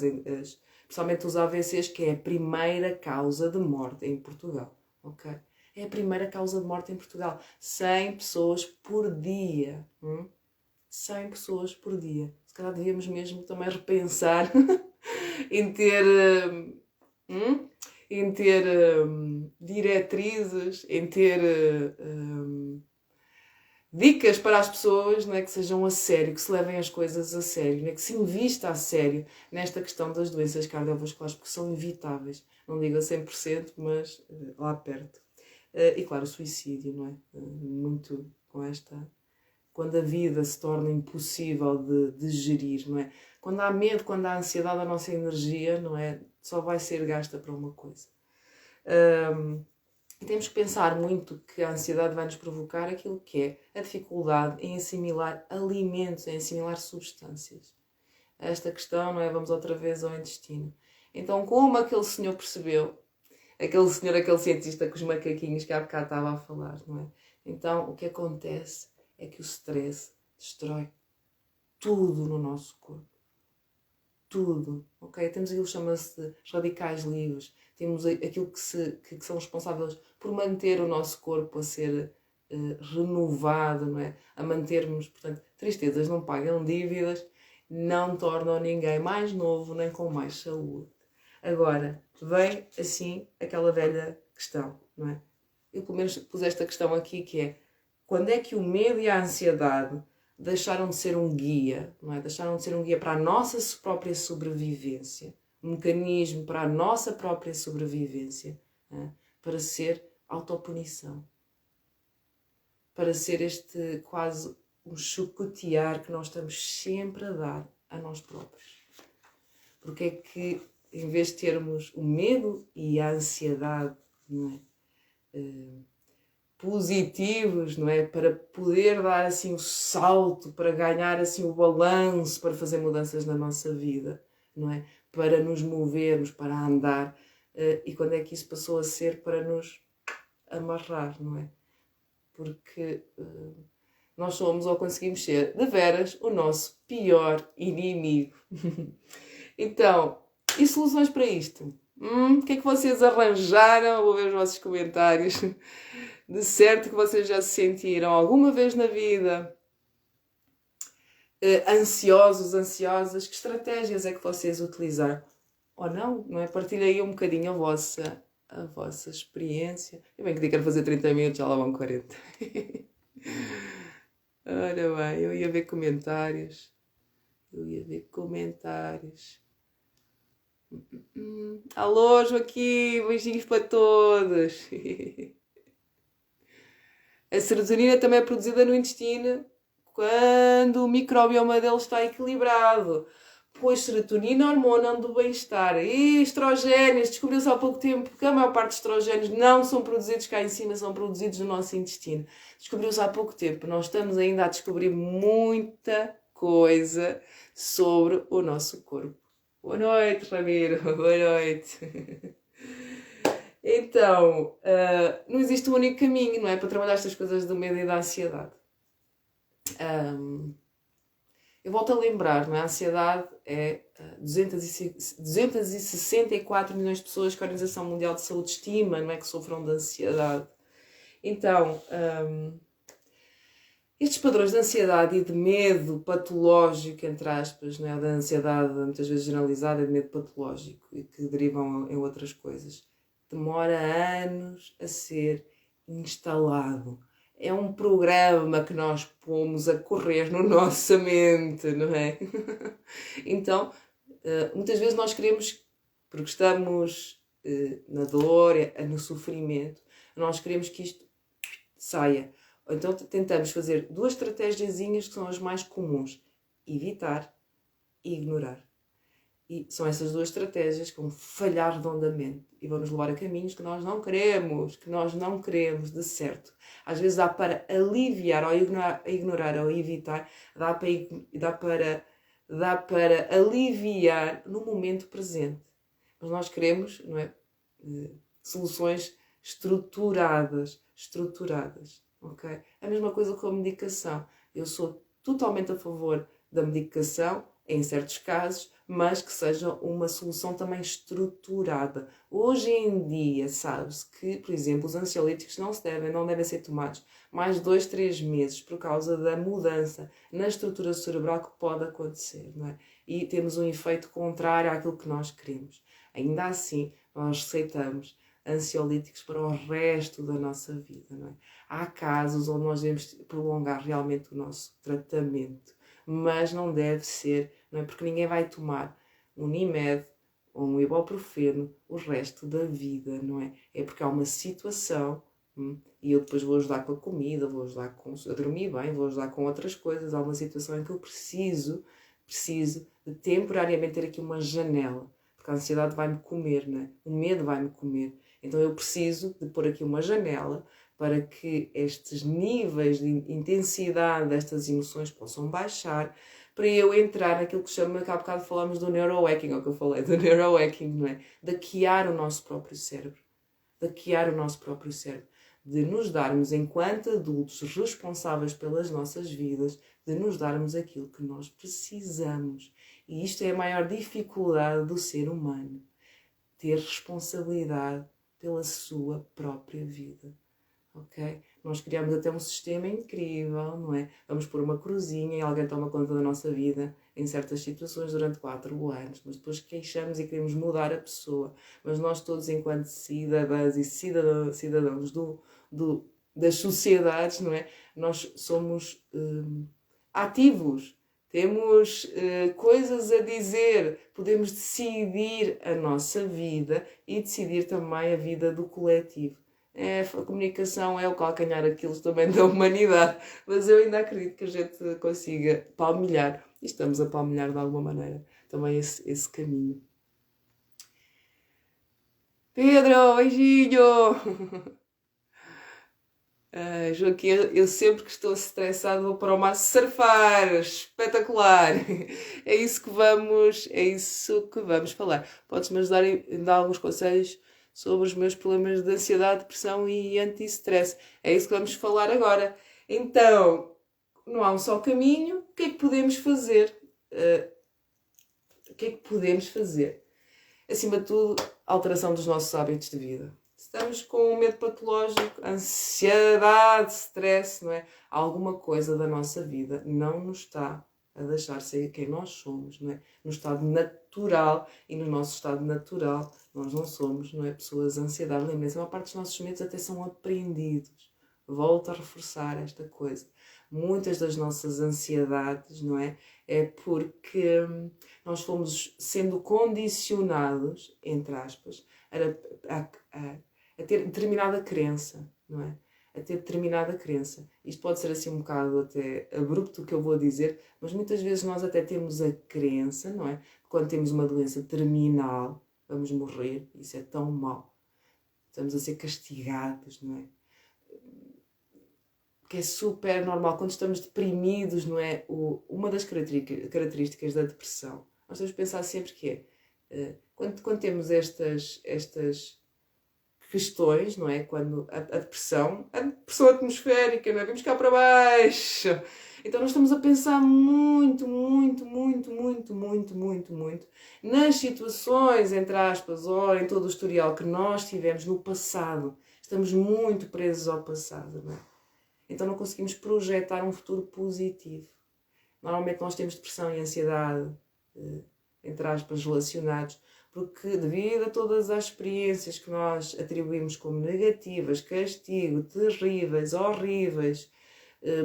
principalmente os AVCs, que é a primeira causa de morte em Portugal, ok? É a primeira causa de morte em Portugal. 100 pessoas por dia. 100 pessoas por dia. Se calhar devíamos mesmo também repensar em ter diretrizes, em ter dicas para as pessoas, não é, que sejam a sério, que se levem as coisas a sério, não é, que se invista a sério nesta questão das doenças cardiovasculares, porque são evitáveis. Não digo a 100%, mas lá perto. E claro, o suicídio, não é? Muito com esta... Quando a vida se torna impossível de gerir, não é? Quando há medo, quando há ansiedade, a nossa energia, não é? Só vai ser gasta para uma coisa. E temos que pensar muito que a ansiedade vai nos provocar aquilo que é a dificuldade em assimilar alimentos, em assimilar substâncias. Esta questão, não é? Vamos outra vez ao intestino. Então, como aquele senhor percebeu, aquele cientista com os macaquinhos que há bocado estava a falar, não é? Então, o que acontece é que o stress destrói tudo no nosso corpo. Tudo, ok? Temos aquilo que chama-se de radicais livres. Temos aquilo que são responsáveis por manter o nosso corpo a ser renovado, não é? A mantermos, portanto, tristezas não pagam dívidas, não tornam ninguém mais novo nem com mais saúde. Agora, vem assim aquela velha questão, não é? Eu pelo menos pus esta questão aqui que é: quando é que o medo e a ansiedade deixaram de ser um guia, não é? Deixaram de ser um guia para a nossa própria sobrevivência, um mecanismo para a nossa própria sobrevivência, é? Para ser autopunição, para ser este quase um chucotear que nós estamos sempre a dar a nós próprios. Porque é que, em vez de termos o medo e a ansiedade, não é? Positivos, não é? Para poder dar assim o salto, para ganhar assim o balanço, para fazer mudanças na nossa vida, não é? Para nos movermos, para andar. E quando é que isso passou a ser para nos amarrar, não é? Porque nós somos ou conseguimos ser, de veras, o nosso pior inimigo. Então, e soluções para isto? O que é que vocês arranjaram? Vou ver os vossos comentários. De certo que vocês já se sentiram alguma vez na vida ansiosos, ansiosas. Que estratégias é que vocês utilizaram? Ou não? Não é? Partilha aí um bocadinho a vossa experiência. Eu bem que quero fazer 30 minutos, já lá vão 40. Ora bem, eu ia ver comentários. Alô, Joaquim, beijinhos para todos. A serotonina também é produzida no intestino quando o microbioma dele está equilibrado. Pois serotonina, hormona do bem-estar. E estrogénios, descobriu-se há pouco tempo que a maior parte dos estrogénios não são produzidos cá em cima, são produzidos no nosso intestino. Descobriu-se há pouco tempo. Nós estamos ainda a descobrir muita coisa sobre o nosso corpo. Boa noite, Ramiro. Boa noite. Então, não existe um único caminho, não é? Para trabalhar estas coisas do medo e da ansiedade. Eu volto a lembrar, não é? A ansiedade é 264 milhões de pessoas que a Organização Mundial de Saúde estima, não é? Que sofram de ansiedade. Então, estes padrões de ansiedade e de medo patológico, entre aspas, não é? Da ansiedade muitas vezes generalizada e de medo patológico e que derivam em outras coisas, demora anos a ser instalado. É um programa que nós pomos a correr na nossa mente, não é? Então, muitas vezes nós queremos, porque estamos na dor, no sofrimento, nós queremos que isto saia. Então tentamos fazer duas estratégiazinhas que são as mais comuns: evitar e ignorar. E são essas duas estratégias que vão falhar redondamente e vão nos levar a caminhos que nós não queremos, de certo. Às vezes dá para aliviar ou ignorar ou evitar, dá para aliviar no momento presente. Mas nós queremos, não é? Soluções estruturadas. Okay? A mesma coisa com a medicação. Eu sou totalmente a favor da medicação, em certos casos, mas que seja uma solução também estruturada. Hoje em dia, sabe-se que, por exemplo, os ansiolíticos não devem ser tomados mais de 2-3 meses por causa da mudança na estrutura cerebral que pode acontecer, não é? E temos um efeito contrário àquilo que nós queremos. Ainda assim, nós receitamos ansiolíticos para o resto da nossa vida, não é? Há casos onde nós devemos prolongar realmente o nosso tratamento, mas não deve ser, não é? Porque ninguém vai tomar um Nimed ou um ibuprofeno o resto da vida, não é? É porque há uma situação, e eu depois vou ajudar com a comida, vou ajudar a dormir bem, vou ajudar com outras coisas. Há uma situação em que eu preciso de temporariamente ter aqui uma janela, porque a ansiedade vai-me comer, não é? O medo vai-me comer. Então eu preciso de pôr aqui uma janela para que estes níveis de intensidade destas emoções possam baixar, para eu entrar naquilo que chama, que há bocado falámos do neurohacking, é o que eu falei, do neurohacking, não é? De hackear o nosso próprio cérebro. De hackear o nosso próprio cérebro. De nos darmos, enquanto adultos responsáveis pelas nossas vidas, de nos darmos aquilo que nós precisamos. E isto é a maior dificuldade do ser humano. Ter responsabilidade pela sua própria vida. Ok? Nós criamos até um sistema incrível, não é? Vamos pôr uma cruzinha e alguém toma conta da nossa vida em certas situações durante 4 anos, mas depois queixamos e queremos mudar a pessoa. Mas nós todos, enquanto cidadãs e cidadãos das sociedades, não é? Nós somos ativos, temos coisas a dizer, podemos decidir a nossa vida e decidir também a vida do coletivo. A comunicação é o calcanhar daqueles também da humanidade, mas eu ainda acredito que a gente consiga palmilhar, e estamos a palmilhar de alguma maneira, também esse caminho. Pedro, beijinho! Joaquim, eu sempre que estou estressado vou para o mar surfar, espetacular! É isso que vamos falar. Podes-me ajudar a dar alguns conselhos sobre os meus problemas de ansiedade, depressão e anti-stress. É isso que vamos falar agora. Então, não há um só caminho. O que é que podemos fazer? O que é que podemos fazer? Acima de tudo, alteração dos nossos hábitos de vida. Estamos com medo patológico, ansiedade, stress, não é? Alguma coisa da nossa vida não nos está a deixar ser quem nós somos, não é? No estado natural, e no nosso estado natural nós não somos, não é? Pessoas ansiedade. Lembrem-se, a maior parte dos nossos medos até são aprendidos. Volto a reforçar esta coisa. Muitas das nossas ansiedades, não é? É porque nós fomos sendo condicionados, entre aspas, a ter determinada crença, não é? A ter determinada crença. Isto pode ser assim um bocado até abrupto o que eu vou dizer, mas muitas vezes nós até temos a crença, não é? Quando temos uma doença terminal, vamos morrer, isso é tão mau. Estamos a ser castigados, não é? Que é super normal. Quando estamos deprimidos, não é? Uma das características da depressão, nós temos que pensar sempre que é, quando temos estas questões, não é? Quando a depressão atmosférica, não é? Vamos cá para baixo. Então nós estamos a pensar muito nas situações, entre aspas, ou em todo o historial que nós tivemos no passado. Estamos muito presos ao passado, não é? Então não conseguimos projetar um futuro positivo. Normalmente nós temos depressão e ansiedade, entre aspas, relacionados, porque devido a todas as experiências que nós atribuímos como negativas, castigo, terríveis, horríveis,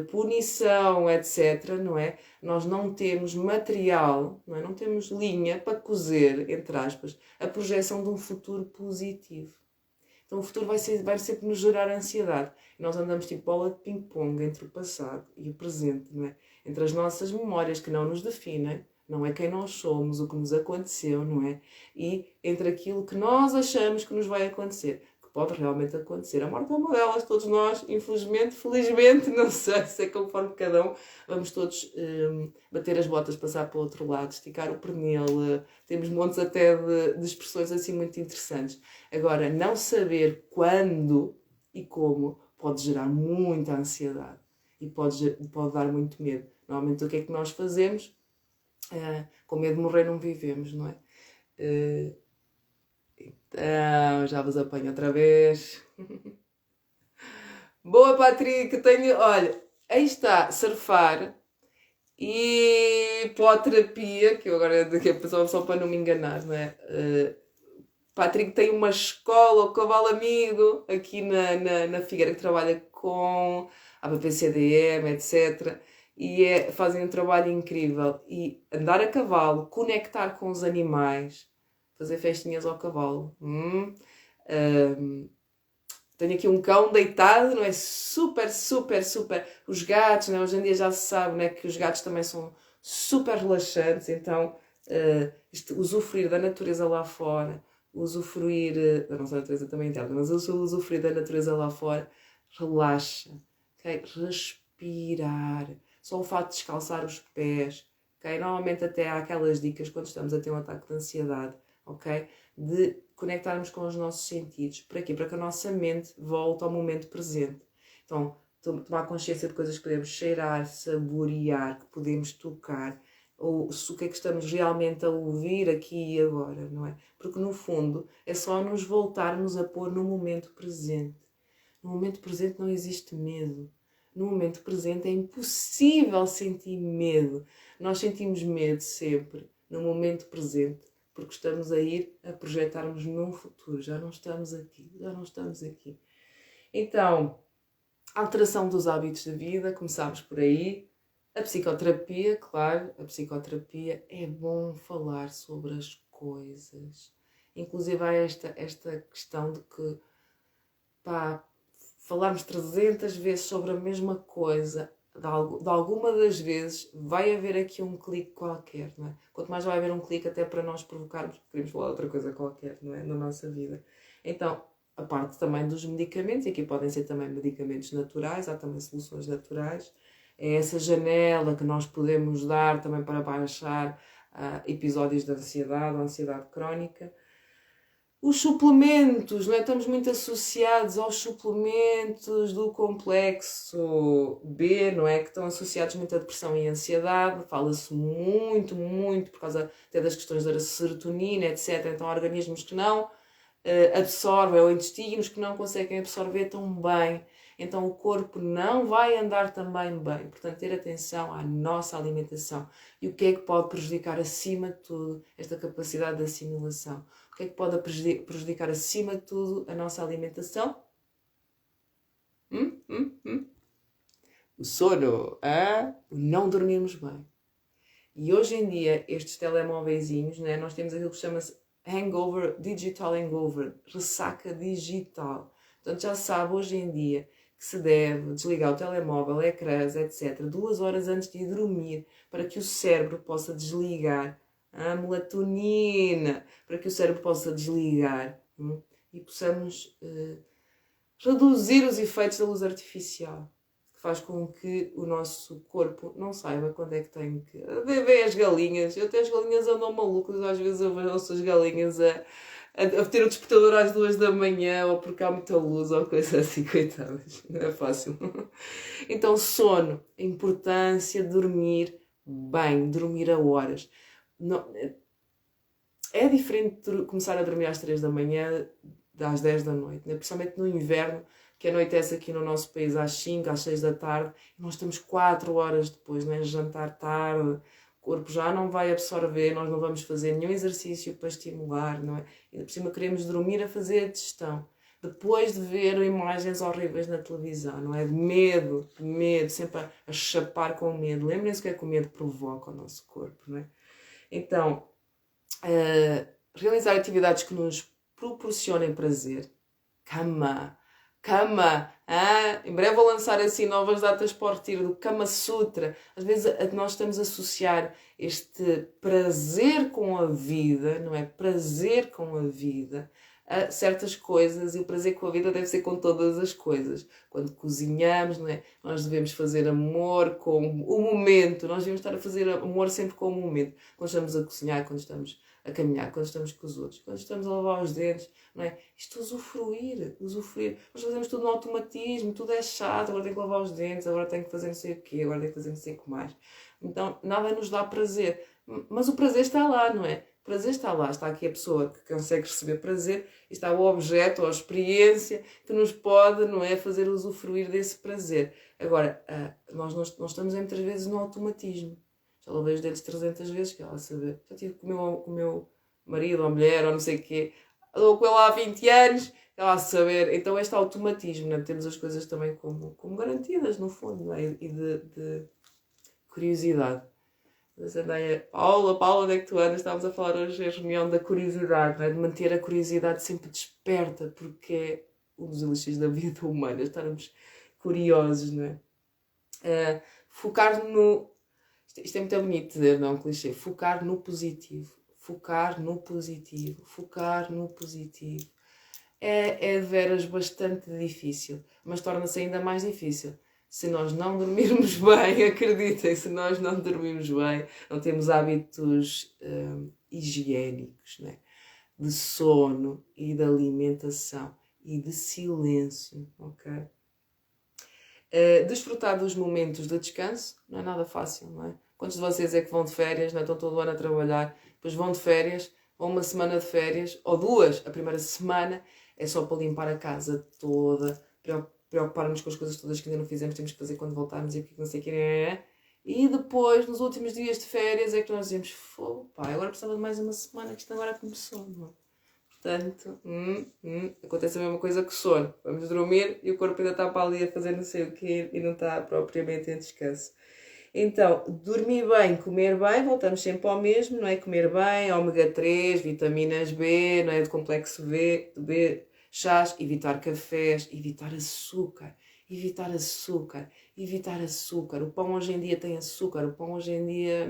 punição, etc., não é? Nós não temos material, não é? Não temos linha para cozer, entre aspas, a projeção de um futuro positivo. Então o futuro vai sempre nos gerar ansiedade. E nós andamos tipo bola de ping-pong entre o passado e o presente, não é? Entre as nossas memórias que não nos definem, não é quem nós somos, o que nos aconteceu, não é? E entre aquilo que nós achamos que nos vai acontecer, que pode realmente acontecer. A morte é uma delas, todos nós, infelizmente, felizmente, não sei se é conforme cada um, vamos todos bater as botas, passar para o outro lado, esticar o pernil, temos montes até de expressões assim muito interessantes. Agora, não saber quando e como pode gerar muita ansiedade e pode dar muito medo. Normalmente o que é que nós fazemos? Com medo de morrer não vivemos, não é? Então, já vos apanho outra vez. Boa, Patrick, olha, aí está, surfar e pós-terapia, que eu agora daqui a pouco só para não me enganar, não é? Patrick tem uma escola, o Cavalo Amigo, aqui na Figueira, que trabalha com a BPCDM, etc., e fazem um trabalho incrível. E andar a cavalo, conectar com os animais, fazer festinhas ao cavalo. Tenho aqui um cão deitado, não é? Super. Os gatos, não é? Hoje em dia já se sabe, não é? Que os gatos também são super relaxantes. Então, usufruir da natureza lá fora, usufruir da nossa natureza também interna, mas usufruir da natureza lá fora relaxa, ok? Respirar, só o fato de descalçar os pés, ok? Normalmente até há aquelas dicas quando estamos a ter um ataque de ansiedade, ok? De conectarmos com os nossos sentidos. Para quê? Para que a nossa mente volte ao momento presente. Então, tomar consciência de coisas que podemos cheirar, saborear, que podemos tocar, ou o que é que estamos realmente a ouvir aqui e agora, não é? Porque no fundo é só nos voltarmos a pôr no momento presente. No momento presente não existe medo. No momento presente é impossível sentir medo. Nós sentimos medo sempre no momento presente, porque estamos a ir a projetarmos num futuro. Já não estamos aqui, já não estamos aqui. Então, alteração dos hábitos de vida, começámos por aí. A psicoterapia, claro, a psicoterapia é bom falar sobre as coisas. Inclusive há esta questão de que, falarmos 300 vezes sobre a mesma coisa, de alguma das vezes vai haver aqui um clique qualquer, não é? Quanto mais vai haver um clique até para nós provocarmos, queremos falar de outra coisa qualquer, não é? Na nossa vida. Então, a parte também dos medicamentos, e aqui podem ser também medicamentos naturais, há também soluções naturais, é essa janela que nós podemos dar também para baixar episódios de ansiedade ou ansiedade crónica. Os suplementos, não é? Estamos muito associados aos suplementos do complexo B, não é? Que estão associados muito à depressão e à ansiedade. Fala-se muito, por causa até das questões da serotonina, etc. Então, há organismos que não absorvem, ou intestinos que não conseguem absorver tão bem. Então, o corpo não vai andar também bem. Portanto, ter atenção à nossa alimentação. E o que é que pode prejudicar, acima de tudo, esta capacidade de assimilação? O que é que pode prejudicar, acima de tudo, a nossa alimentação? O sono, o não dormirmos bem. E hoje em dia, estes telemóveizinhos, né, nós temos aquilo que chama-se hangover, digital hangover, ressaca digital. Portanto, já sabe hoje em dia que se deve desligar o telemóvel, ecrãs, etc., 2 horas antes de ir dormir, para que o cérebro possa desligar a melatonina, para que o cérebro possa desligar e possamos reduzir os efeitos da luz artificial, que faz com que o nosso corpo não saiba quando é que tem que... Vê as galinhas, até as galinhas andam malucas, às vezes eu vejo as galinhas a ter o despertador às 2 da manhã, ou porque há muita luz, ou coisa assim, coitadas, não é fácil. Então, sono, a importância de dormir bem, dormir a horas. Não, é diferente de começar a dormir às 3 da manhã, às 10 da noite, né? Principalmente no inverno, que anoitece aqui no nosso país às 5, às 6 da tarde, e nós estamos 4 horas depois, né? Jantar tarde, o corpo já não vai absorver, nós não vamos fazer nenhum exercício para estimular, não é? E por cima queremos dormir a fazer a digestão, depois de ver imagens horríveis na televisão, não é? De medo, sempre a chapar com medo. Lembrem-se o que é que o medo provoca ao nosso corpo, não é? Então, realizar atividades que nos proporcionem prazer. Cama. Em breve vou lançar assim novas datas para o retiro do Kama Sutra. Às vezes nós estamos a associar este prazer com a vida, não é? Prazer com a vida a certas coisas, e o prazer com a vida deve ser com todas as coisas. Quando cozinhamos, não é? Nós devemos fazer amor com o momento, nós devemos estar a fazer amor sempre com o momento. Quando estamos a cozinhar, quando estamos a caminhar, quando estamos com os outros, quando estamos a lavar os dentes, não é? Isto usufruir. Nós fazemos tudo no automatismo, tudo é chato, agora tenho que lavar os dentes, agora tenho que fazer não sei o quê, agora tenho que fazer não sei o que mais. Então, nada nos dá prazer. Mas o prazer está lá, não é? O prazer está lá, está aqui a pessoa que consegue receber prazer, e está o objeto ou a experiência que nos pode, não é, fazer usufruir desse prazer. Agora, nós não estamos muitas vezes no automatismo. Já lavei os dentes 300 vezes, que ela saber. Já tive com o meu marido ou mulher ou não sei o quê. Ou com ela há 20 anos, ela a saber. Então este automatismo, né? Temos as coisas também como garantidas, no fundo, né? E de curiosidade. Mas Paula, onde é que tu andas? Estávamos a falar hoje em reunião da curiosidade, né? De manter a curiosidade sempre desperta, porque é um dos elixires da vida humana, estarmos curiosos, não é? Focar no... Isto é muito bonito dizer, não é um clichê. Focar no positivo. focar no positivo, focar no positivo. É de veras bastante difícil, mas torna-se ainda mais difícil se nós não dormirmos bem, acreditem, se nós não dormirmos bem, não temos hábitos higiênicos, né? De sono e de alimentação e de silêncio, ok? Desfrutar dos momentos de descanso não é nada fácil, não é? Quantos de vocês é que vão de férias, não é? Estão todo o ano a trabalhar, depois vão de férias, vão uma semana de férias, ou duas, a primeira semana é só para limpar a casa toda, preocupar-nos com as coisas todas que ainda não fizemos, temos que fazer quando voltarmos e não sei o que é. E depois, nos últimos dias de férias, é que nós dizemos, fogo, pá, agora precisava de mais uma semana, que isto agora começou, não é? Portanto, acontece a mesma coisa que sono. Vamos dormir e o corpo ainda está para ali a fazer não sei o quê e não está propriamente em descanso. Então, dormir bem, comer bem, voltamos sempre ao mesmo, não é? Comer bem, ômega 3, vitaminas B, não é? De complexo B, chás, evitar cafés, evitar açúcar. O pão hoje em dia tem açúcar, o pão hoje em dia,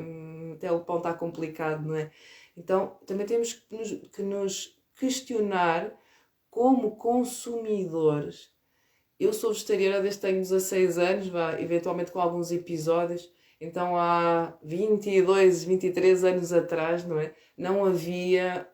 até o pão está complicado, não é? Então, também temos que nos questionar como consumidores. Eu sou vegetariana desde que tenho 16 anos, eventualmente com alguns episódios. Então há 22, 23 anos atrás, não é? Não havia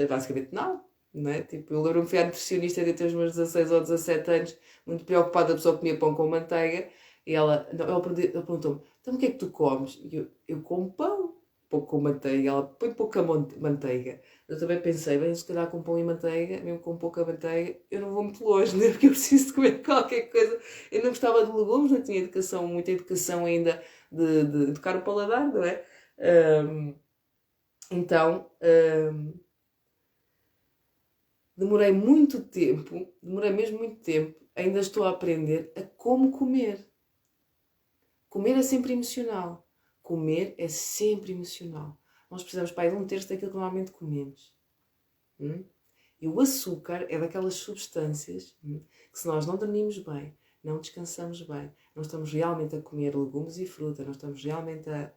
basicamente nada, não é? Tipo, eu lembro-me que fui à nutricionista de ter os meus 16 ou 17 anos, muito preocupada, a pessoa comia pão com manteiga, e ela perguntou-me, então o que é que tu comes? E eu como pão, pouco com manteiga, ela põe pouca manteiga. Eu também pensei, bem, se calhar com pão e manteiga, mesmo com pouca manteiga, eu não vou muito longe, né? Porque eu preciso de comer qualquer coisa. Eu não gostava de legumes, não tinha muita educação ainda de educar o paladar, não é? Então, demorei mesmo muito tempo, ainda estou a aprender a como comer. Comer é sempre emocional. Nós precisamos para aí de 1/3 daquilo que normalmente comemos. E o açúcar é daquelas substâncias que se nós não dormimos bem, não descansamos bem, não estamos realmente a comer legumes e fruta, não estamos realmente a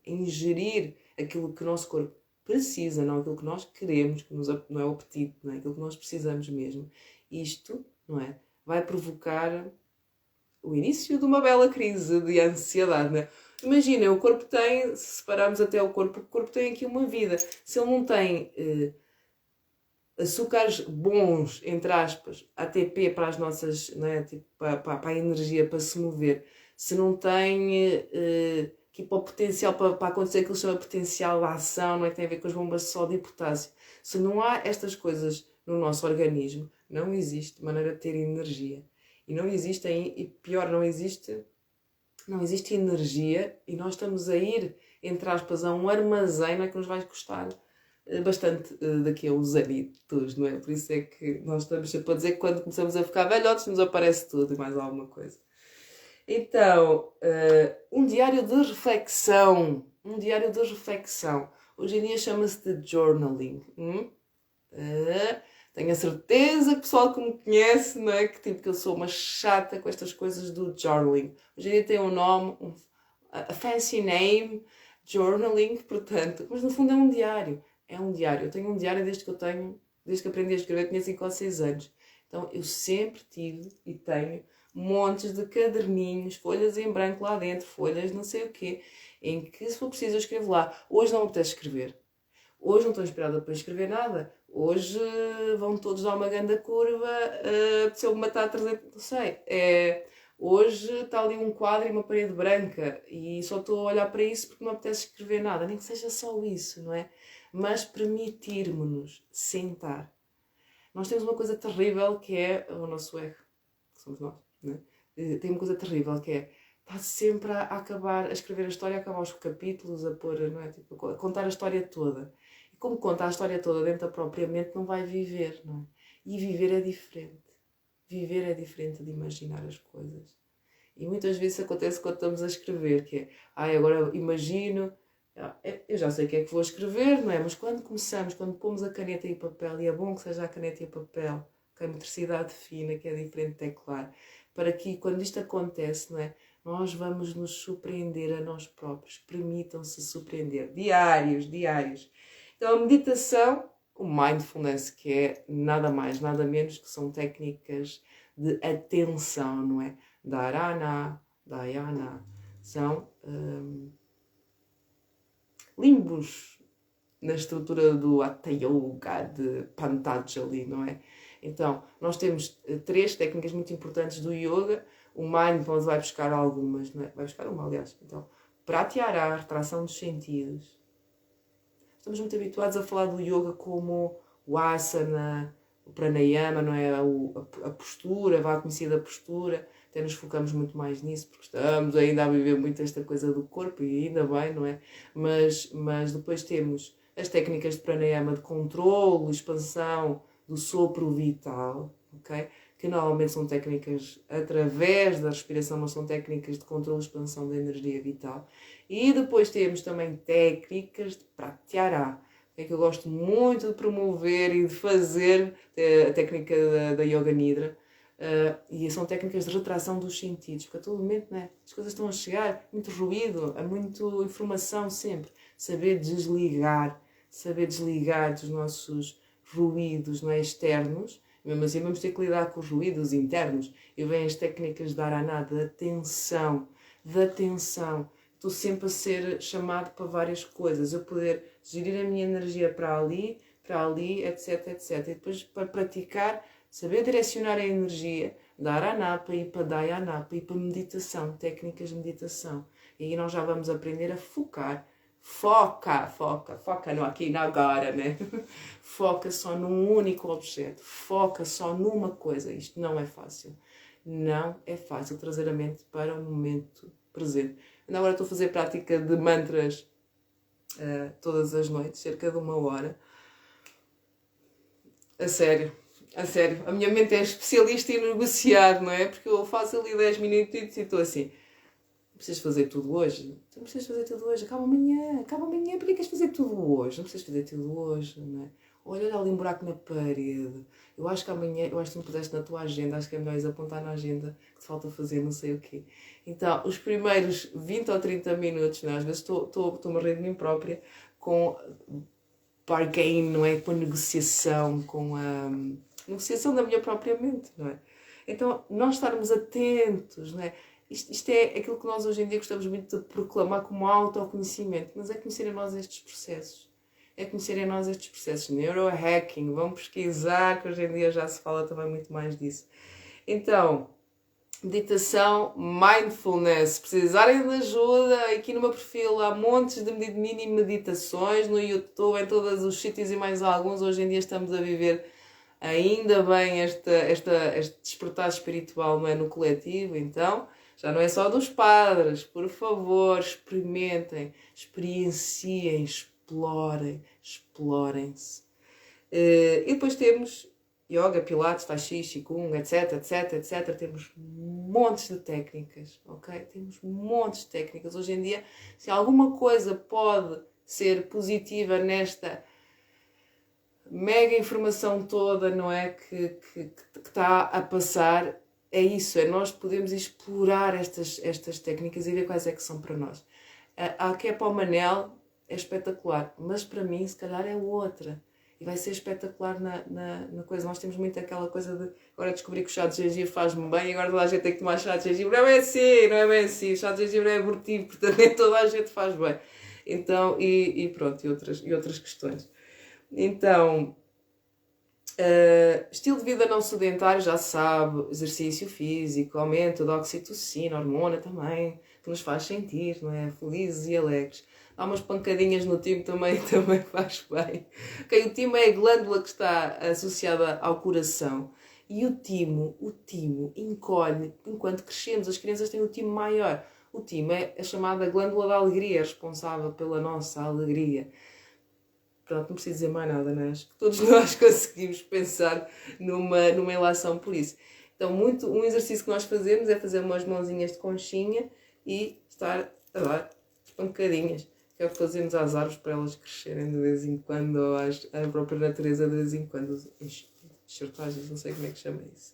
ingerir aquilo que o nosso corpo precisa, não aquilo que nós queremos, que não é o apetite, não é aquilo que nós precisamos mesmo. Isto, não é, vai provocar o início de uma bela crise de ansiedade, não é? Imagina, o corpo tem, se separarmos até o corpo tem aqui uma vida. Se ele não tem açúcares bons, entre aspas, ATP para as nossas, não é? Tipo, para a energia, para se mover, se não tem aqui para o potencial, para acontecer aquilo que se chama potencial de ação, não é? Que tem a ver com as bombas de sódio e potássio. Se não há estas coisas no nosso organismo, não existe maneira de ter energia. E não existe, e pior, não existe energia, e nós estamos a ir, entre aspas, a um armazém, não é, que nos vai custar bastante daqui a uns anitos, não é? Por isso é que nós estamos sempre a dizer que quando começamos a ficar velhotes nos aparece tudo e mais alguma coisa. Então, um diário de reflexão. Hoje em dia chama-se de journaling. Tenho a certeza que o pessoal que me conhece, não é? Que eu sou uma chata com estas coisas do journaling. Hoje em dia tem um nome, a fancy name, journaling, portanto, mas no fundo é um diário. Eu tenho um diário desde que aprendi a escrever, tinha 5 ou 6 anos. Então eu sempre tive e tenho montes de caderninhos, folhas em branco lá dentro, folhas não sei o quê, em que se for preciso eu escrevo lá. Hoje não me apetece escrever. Hoje não estou inspirada para escrever nada. Hoje vão todos dar uma grande curva, se eu me matar 300, não sei. Hoje está ali um quadro e uma parede branca e só estou a olhar para isso porque não me apetece escrever nada. Nem que seja só isso, não é? Mas permitirmos-nos sentar. Nós temos uma coisa terrível que é o nosso ego, que somos nós, não é? Tem uma coisa terrível que é está sempre a acabar, a escrever a história, a acabar os capítulos, a pôr, não é? Tipo, a contar a história toda. E como conta a história toda dentro da própria mente, não vai viver, não é? E viver é diferente. Viver é diferente de imaginar as coisas. E muitas vezes acontece quando estamos a escrever, que é, agora imagino, eu já sei o que é que vou escrever, não é? Mas quando começamos, quando pomos a caneta e o papel, e é bom que seja a caneta e o papel, que é motricidade fina, que é diferente de teclar, para que quando isto acontece, não é? Nós vamos nos surpreender a nós próprios. Permitam-se surpreender. Diários. Então a meditação, o mindfulness, que é nada mais, nada menos que são técnicas de atenção, não é? Dharana, dhyana, são limbos na estrutura do Hatha Yoga, de Patanjali, não é? Então, nós temos 3 técnicas muito importantes do yoga. O mindfulness vai buscar algumas, não é? Vai buscar uma, aliás. Então, pratyahara, retração dos sentidos. Estamos muito habituados a falar do yoga como o asana, o pranayama, não é? A postura, a conhecida postura. Até nos focamos muito mais nisso, porque estamos ainda a viver muito esta coisa do corpo, e ainda bem, não é? Mas depois temos as técnicas de pranayama de controle, expansão do sopro vital, ok? Que normalmente são técnicas através da respiração, mas são técnicas de controle e expansão da energia vital. E depois temos também técnicas de pratyahara, que eu gosto muito de promover e de fazer, a técnica da Yoga Nidra. E são técnicas de retração dos sentidos, porque a todo momento, né, as coisas estão a chegar, muito ruído, há muita informação sempre. Saber desligar dos nossos ruídos, não é, externos, mesmo assim vamos ter que lidar com os ruídos internos. E vêm as técnicas de Dharana, de atenção. Estou sempre a ser chamado para várias coisas, eu poder gerir a minha energia para ali, etc, etc. E depois, para praticar, saber direcionar a energia, Dharana para ir para Dhyana, para ir para meditação, técnicas de meditação. E aí nós já vamos aprender a focar. Foca no aqui e no agora, né? Foca só num único objeto, foca só numa coisa. Isto não é fácil. Não é fácil trazer a mente para o momento presente. Ainda agora estou a fazer prática de mantras todas as noites, cerca de 1 hora. A sério. A minha mente é especialista em negociar, não é? Porque eu faço ali 10 minutos e estou assim... Não precisas fazer tudo hoje? Tu não precisas fazer tudo hoje. Acaba amanhã. Porquê queres fazer tudo hoje? Não precisas fazer tudo hoje, não é? Olha ali um buraco na parede. Eu acho que amanhã, que tu me puseste na tua agenda, acho que é melhor ires apontar na agenda que te falta fazer não sei o quê. Então, os primeiros 20 ou 30 minutos, não é? Às vezes estou-me a rir de mim própria com bargain, não é? Com a negociação, com a negociação da minha própria mente, não é? Então, nós estarmos atentos, não é? Isto é aquilo que nós hoje em dia gostamos muito de proclamar como autoconhecimento, mas é conhecer em nós estes processos. Neurohacking, vão pesquisar, que hoje em dia já se fala também muito mais disso. Então, meditação, mindfulness, se precisarem de ajuda, aqui no meu perfil há montes de mini meditações, no YouTube, em todos os sítios e mais alguns. Hoje em dia estamos a viver ainda bem este despertar espiritual, não é, no coletivo, então... Já não é só dos padres, por favor, experimentem, experienciem, explorem-se. E depois temos yoga, pilates, tai chi, qigong, etc, etc, etc. Temos montes de técnicas, ok? Temos montes de técnicas. Hoje em dia, se alguma coisa pode ser positiva nesta mega informação toda, não é, que está a passar... É isso, é nós podemos explorar estas técnicas e ver quais é que são para nós. A que é para o Manel é espetacular, mas para mim se calhar é outra. E vai ser espetacular na coisa. Nós temos muito aquela coisa de agora descobri que o chá de gengibre faz-me bem e agora toda a gente tem que tomar chá de gengibre. Não é bem assim. O chá de gengibre é abortivo, portanto nem toda a gente faz bem. Então, e pronto, e outras questões. Então... estilo de vida não sedentário, já sabe, exercício físico, aumento da oxitocina, hormona também, que nos faz sentir, não é? Felizes e alegres. Dá umas pancadinhas no timo também faz bem. Okay, o timo é a glândula que está associada ao coração. E o timo encolhe enquanto crescemos. As crianças têm o timo maior. O timo é a chamada glândula da alegria, responsável pela nossa alegria. Pronto, não preciso dizer mais nada, não é? Acho que todos nós conseguimos pensar numa ilação por isso. Então, um exercício que nós fazemos é fazer umas mãozinhas de conchinha e estar a dar pancadinhas, que é o que fazemos às árvores para elas crescerem de vez em quando, ou à própria natureza de vez em quando. Enxertagens, não sei como é que chama isso.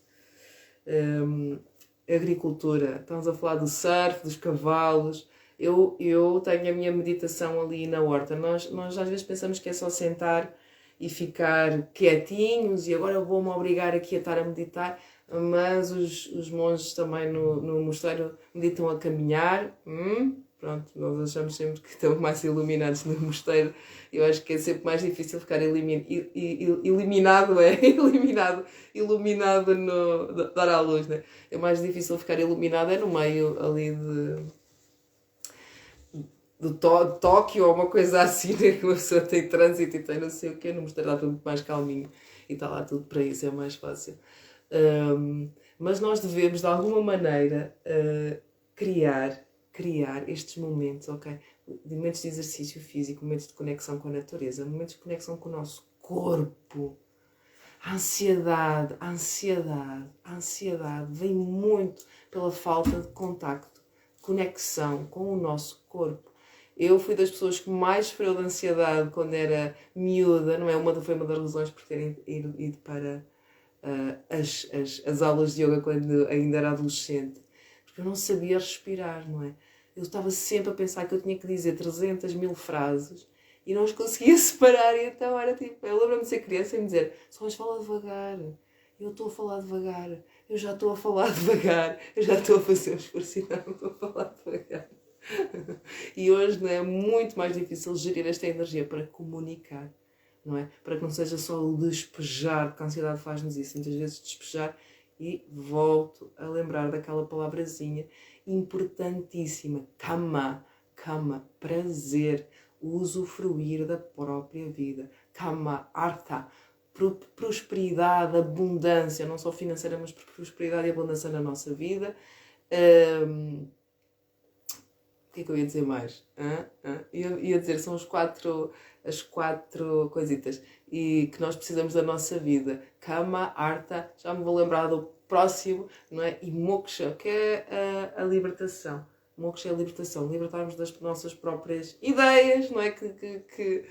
Agricultura, estamos a falar do surf, dos cavalos. Eu tenho a minha meditação ali na horta. Nós às vezes pensamos que é só sentar e ficar quietinhos e agora eu vou-me obrigar aqui a estar a meditar, mas os monges também no mosteiro meditam a caminhar. Pronto, nós achamos sempre que estamos mais iluminados no mosteiro. Eu acho que é sempre mais difícil ficar eliminado, iluminado no dar à luz, né? É mais difícil ficar iluminado no meio ali de Tóquio ou uma coisa assim, né? Que uma pessoa tem trânsito e tem não sei o quê, no mosteiro está tudo mais calminho e está lá tudo para isso, é mais fácil. Mas nós devemos de alguma maneira criar estes momentos, ok? Momentos de exercício físico, momentos de conexão com a natureza, momentos de conexão com o nosso corpo. A ansiedade vem muito pela falta de contacto, conexão com o nosso corpo. Eu fui das pessoas que mais sofreu de ansiedade quando era miúda, não é? Foi uma das razões por terem ido para as aulas de yoga quando ainda era adolescente. Porque eu não sabia respirar, não é? Eu estava sempre a pensar que eu tinha que dizer 300.000 frases e não as conseguia separar, e então era tipo, eu lembro-me de ser criança e me dizer, só mas fala devagar, eu estou a falar devagar, eu já estou a falar devagar, eu já estou a fazer um esforço e não estou a falar devagar. E hoje, não é muito mais difícil gerir esta energia para comunicar, não é? Para que não seja só o despejar, porque a ansiedade faz-nos isso, muitas vezes despejar. E volto a lembrar daquela palavrazinha importantíssima, kama, prazer, usufruir da própria vida, kama, artha, prosperidade, abundância, não só financeira, mas prosperidade e abundância na nossa vida. O que é que eu ia dizer mais? Ia dizer, são as quatro coisitas e que nós precisamos da nossa vida. Kama, artha, já me vou lembrar do próximo, não é? E moksha, que é a libertação. Moksha é a libertação, libertarmos das nossas próprias ideias, não é? Que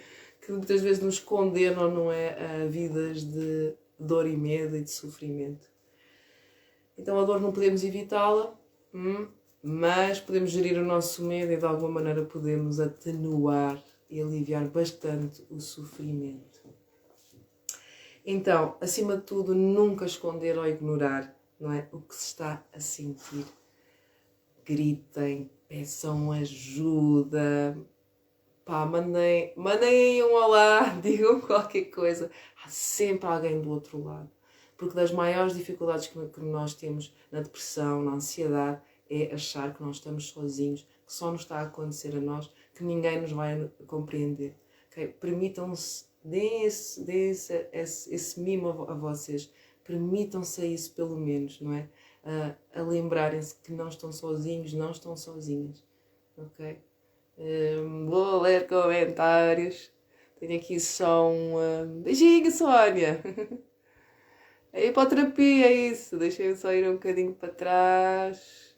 muitas vezes nos condenam, não é? A vidas de dor e medo e de sofrimento. Então a dor não podemos evitá-la, mas podemos gerir o nosso medo e de alguma maneira podemos atenuar e aliviar bastante o sofrimento. Então, acima de tudo, nunca esconder ou ignorar, não é? O que se está a sentir. Gritem, peçam ajuda, mandem aí um olá, digam qualquer coisa. Há sempre alguém do outro lado. Porque das maiores dificuldades que nós temos na depressão, na ansiedade, é achar que nós estamos sozinhos, que só nos está a acontecer a nós, que ninguém nos vai compreender. Okay? Permitam-se, deem esse mimo a vocês, permitam-se a isso pelo menos, não é? A lembrarem-se que não estão sozinhos, não estão sozinhas. Ok? Vou ler comentários. Tenho aqui só um beijinho, Sónia. A hipoterapia é isso. Deixem-me só ir um bocadinho para trás.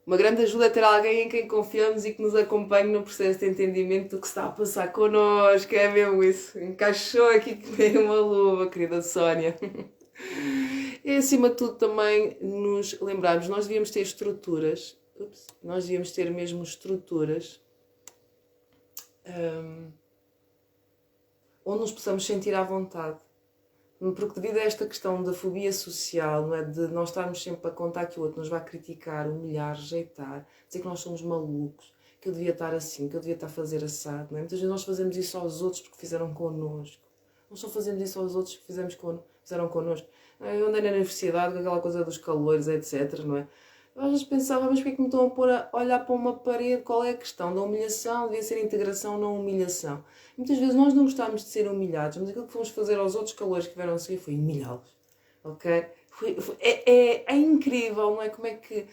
Uma grande ajuda é ter alguém em quem confiamos e que nos acompanhe no processo de entendimento do que está a passar connosco. É mesmo isso. Encaixou aqui que veio uma luva, querida Sónia. E acima de tudo também nos lembrarmos, nós devíamos ter estruturas. Nós devíamos ter mesmo estruturas onde nos possamos sentir à vontade. Porque devido a esta questão da fobia social, não é? De nós estarmos sempre a contar que o outro nos vai criticar, humilhar, rejeitar, dizer que nós somos malucos, que eu devia estar assim, que eu devia estar a fazer assado. Não é? Muitas vezes nós fazemos isso aos outros porque fizeram connosco. Nós só fazemos isso aos outros que fizeram connosco. Eu andei na universidade com aquela coisa dos calores, etc. Não é? Eu às vezes pensava, mas porquê que me estão a pôr a olhar para uma parede? Qual é a questão da humilhação? Devia ser integração, não humilhação. Muitas vezes nós não gostamos de ser humilhados, mas aquilo que fomos fazer aos outros calores que vieram a seguir foi humilhá-los. Ok? É incrível, não é? Como é que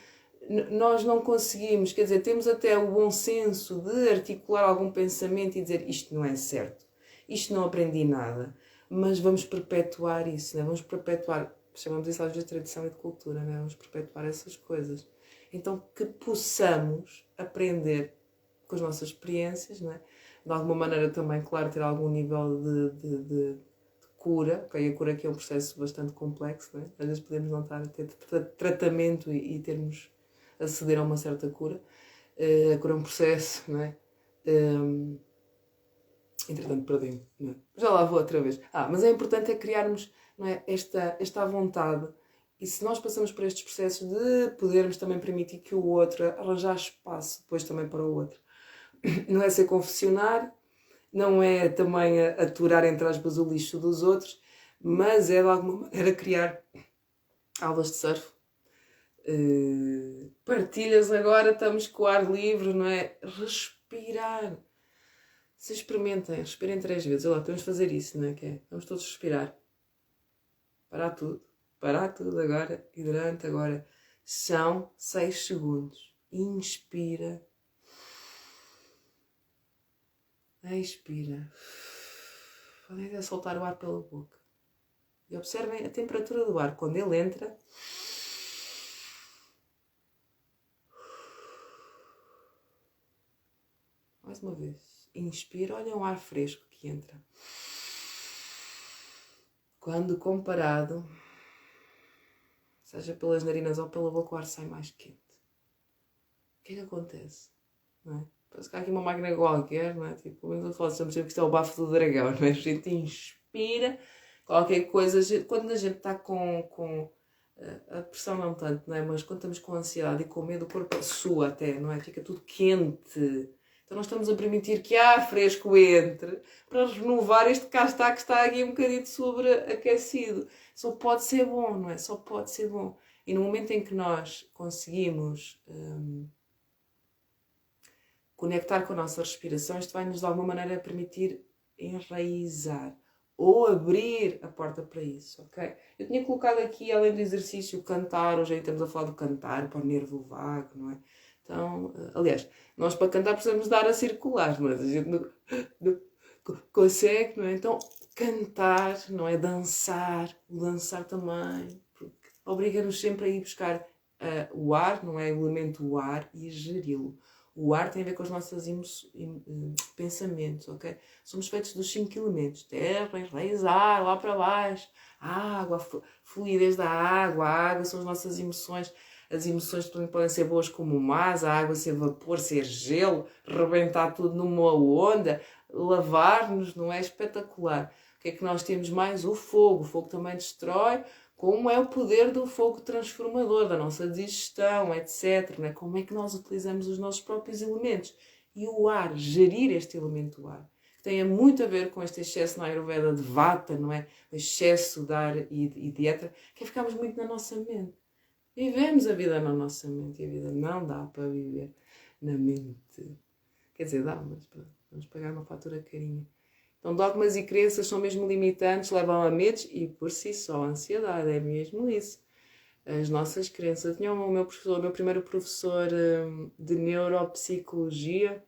nós não conseguimos, quer dizer, temos até o bom senso de articular algum pensamento e dizer isto não é certo, isto não aprendi nada, mas vamos perpetuar isso, não é? Vamos perpetuar, chamamos isso às vezes de tradição e de cultura, não é? Vamos perpetuar essas coisas. Então que possamos aprender com as nossas experiências, não é? De alguma maneira também, claro, ter algum nível de cura, ok? A cura aqui é um processo bastante complexo, né? Às vezes podemos não estar a ter tratamento e termos aceder a uma certa cura. A cura é um processo, não é? Entretanto, perdi-me. Já lá vou outra vez. Mas é importante criarmos, não é, esta vontade. E se nós passamos por estes processos de podermos também permitir que o outro, arranjar espaço depois também para o outro. Não é ser confessionário, não é também aturar, entre aspas, o lixo dos outros, mas é de alguma maneira criar aulas de surf. Partilhas agora, estamos com o ar livre, não é? Respirar. Se experimentem, respirem 3 vezes. Olha lá, podemos fazer isso, não é? Vamos todos respirar. Parar tudo agora e durante agora. São 6 segundos. Inspira. Expira. Podem soltar o ar pela boca. E observem a temperatura do ar. Quando ele entra, mais uma vez. Inspira, olha um ar fresco que entra. Quando comparado, seja pelas narinas ou pela boca, o ar sai mais quente. O que é que acontece? Não é? Parece que há aqui uma máquina qualquer, não é? Tipo, estamos sempre que isto é o bafo do dragão, não é? A gente inspira qualquer coisa. Quando a gente está com a pressão não tanto, não é? Mas quando estamos com ansiedade e com medo, o corpo sua até, não é? Fica tudo quente. Então nós estamos a permitir que ar fresco entre para renovar este cá está que está aqui um bocadinho sobreaquecido. Só pode ser bom, não é? Só pode ser bom. E no momento em que nós conseguimos conectar com a nossa respiração, isto vai-nos de alguma maneira permitir enraizar ou abrir a porta para isso, ok? Eu tinha colocado aqui, além do exercício, cantar. Hoje aí estamos a falar do cantar para o nervo vago, não é? Então, aliás, nós para cantar precisamos dar a circular, mas a gente não consegue, não é? Então, cantar, não é? Dançar, o dançar também, porque obriga-nos sempre a ir buscar o ar, não é? O elemento ar e geri-lo. O ar tem a ver com os nossos pensamentos, ok? Somos feitos dos 5 elementos. Terra, enraizar, lá para baixo. A água, a fluidez da água. A água são as nossas emoções. As emoções também podem ser boas como más. A água ser vapor, ser gelo. Rebentar tudo numa onda. Lavar-nos, não é? Espetacular. O que é que nós temos mais? O fogo. O fogo também destrói. Como é o poder do fogo transformador, da nossa digestão, etc. Não é? Como é que nós utilizamos os nossos próprios elementos? E o ar, gerir este elemento do ar. Tem muito a ver com este excesso na Ayurveda de vata, não é? O excesso de ar e dieta, que é ficarmos muito na nossa mente. Vivemos a vida na nossa mente e a vida não dá para viver na mente. Quer dizer, dá, mas vamos pagar uma fatura carinha. Então, dogmas e crenças são mesmo limitantes, levam a medos e, por si só, a ansiedade. É mesmo isso. As nossas crenças. Eu tinha o meu primeiro professor de neuropsicologia,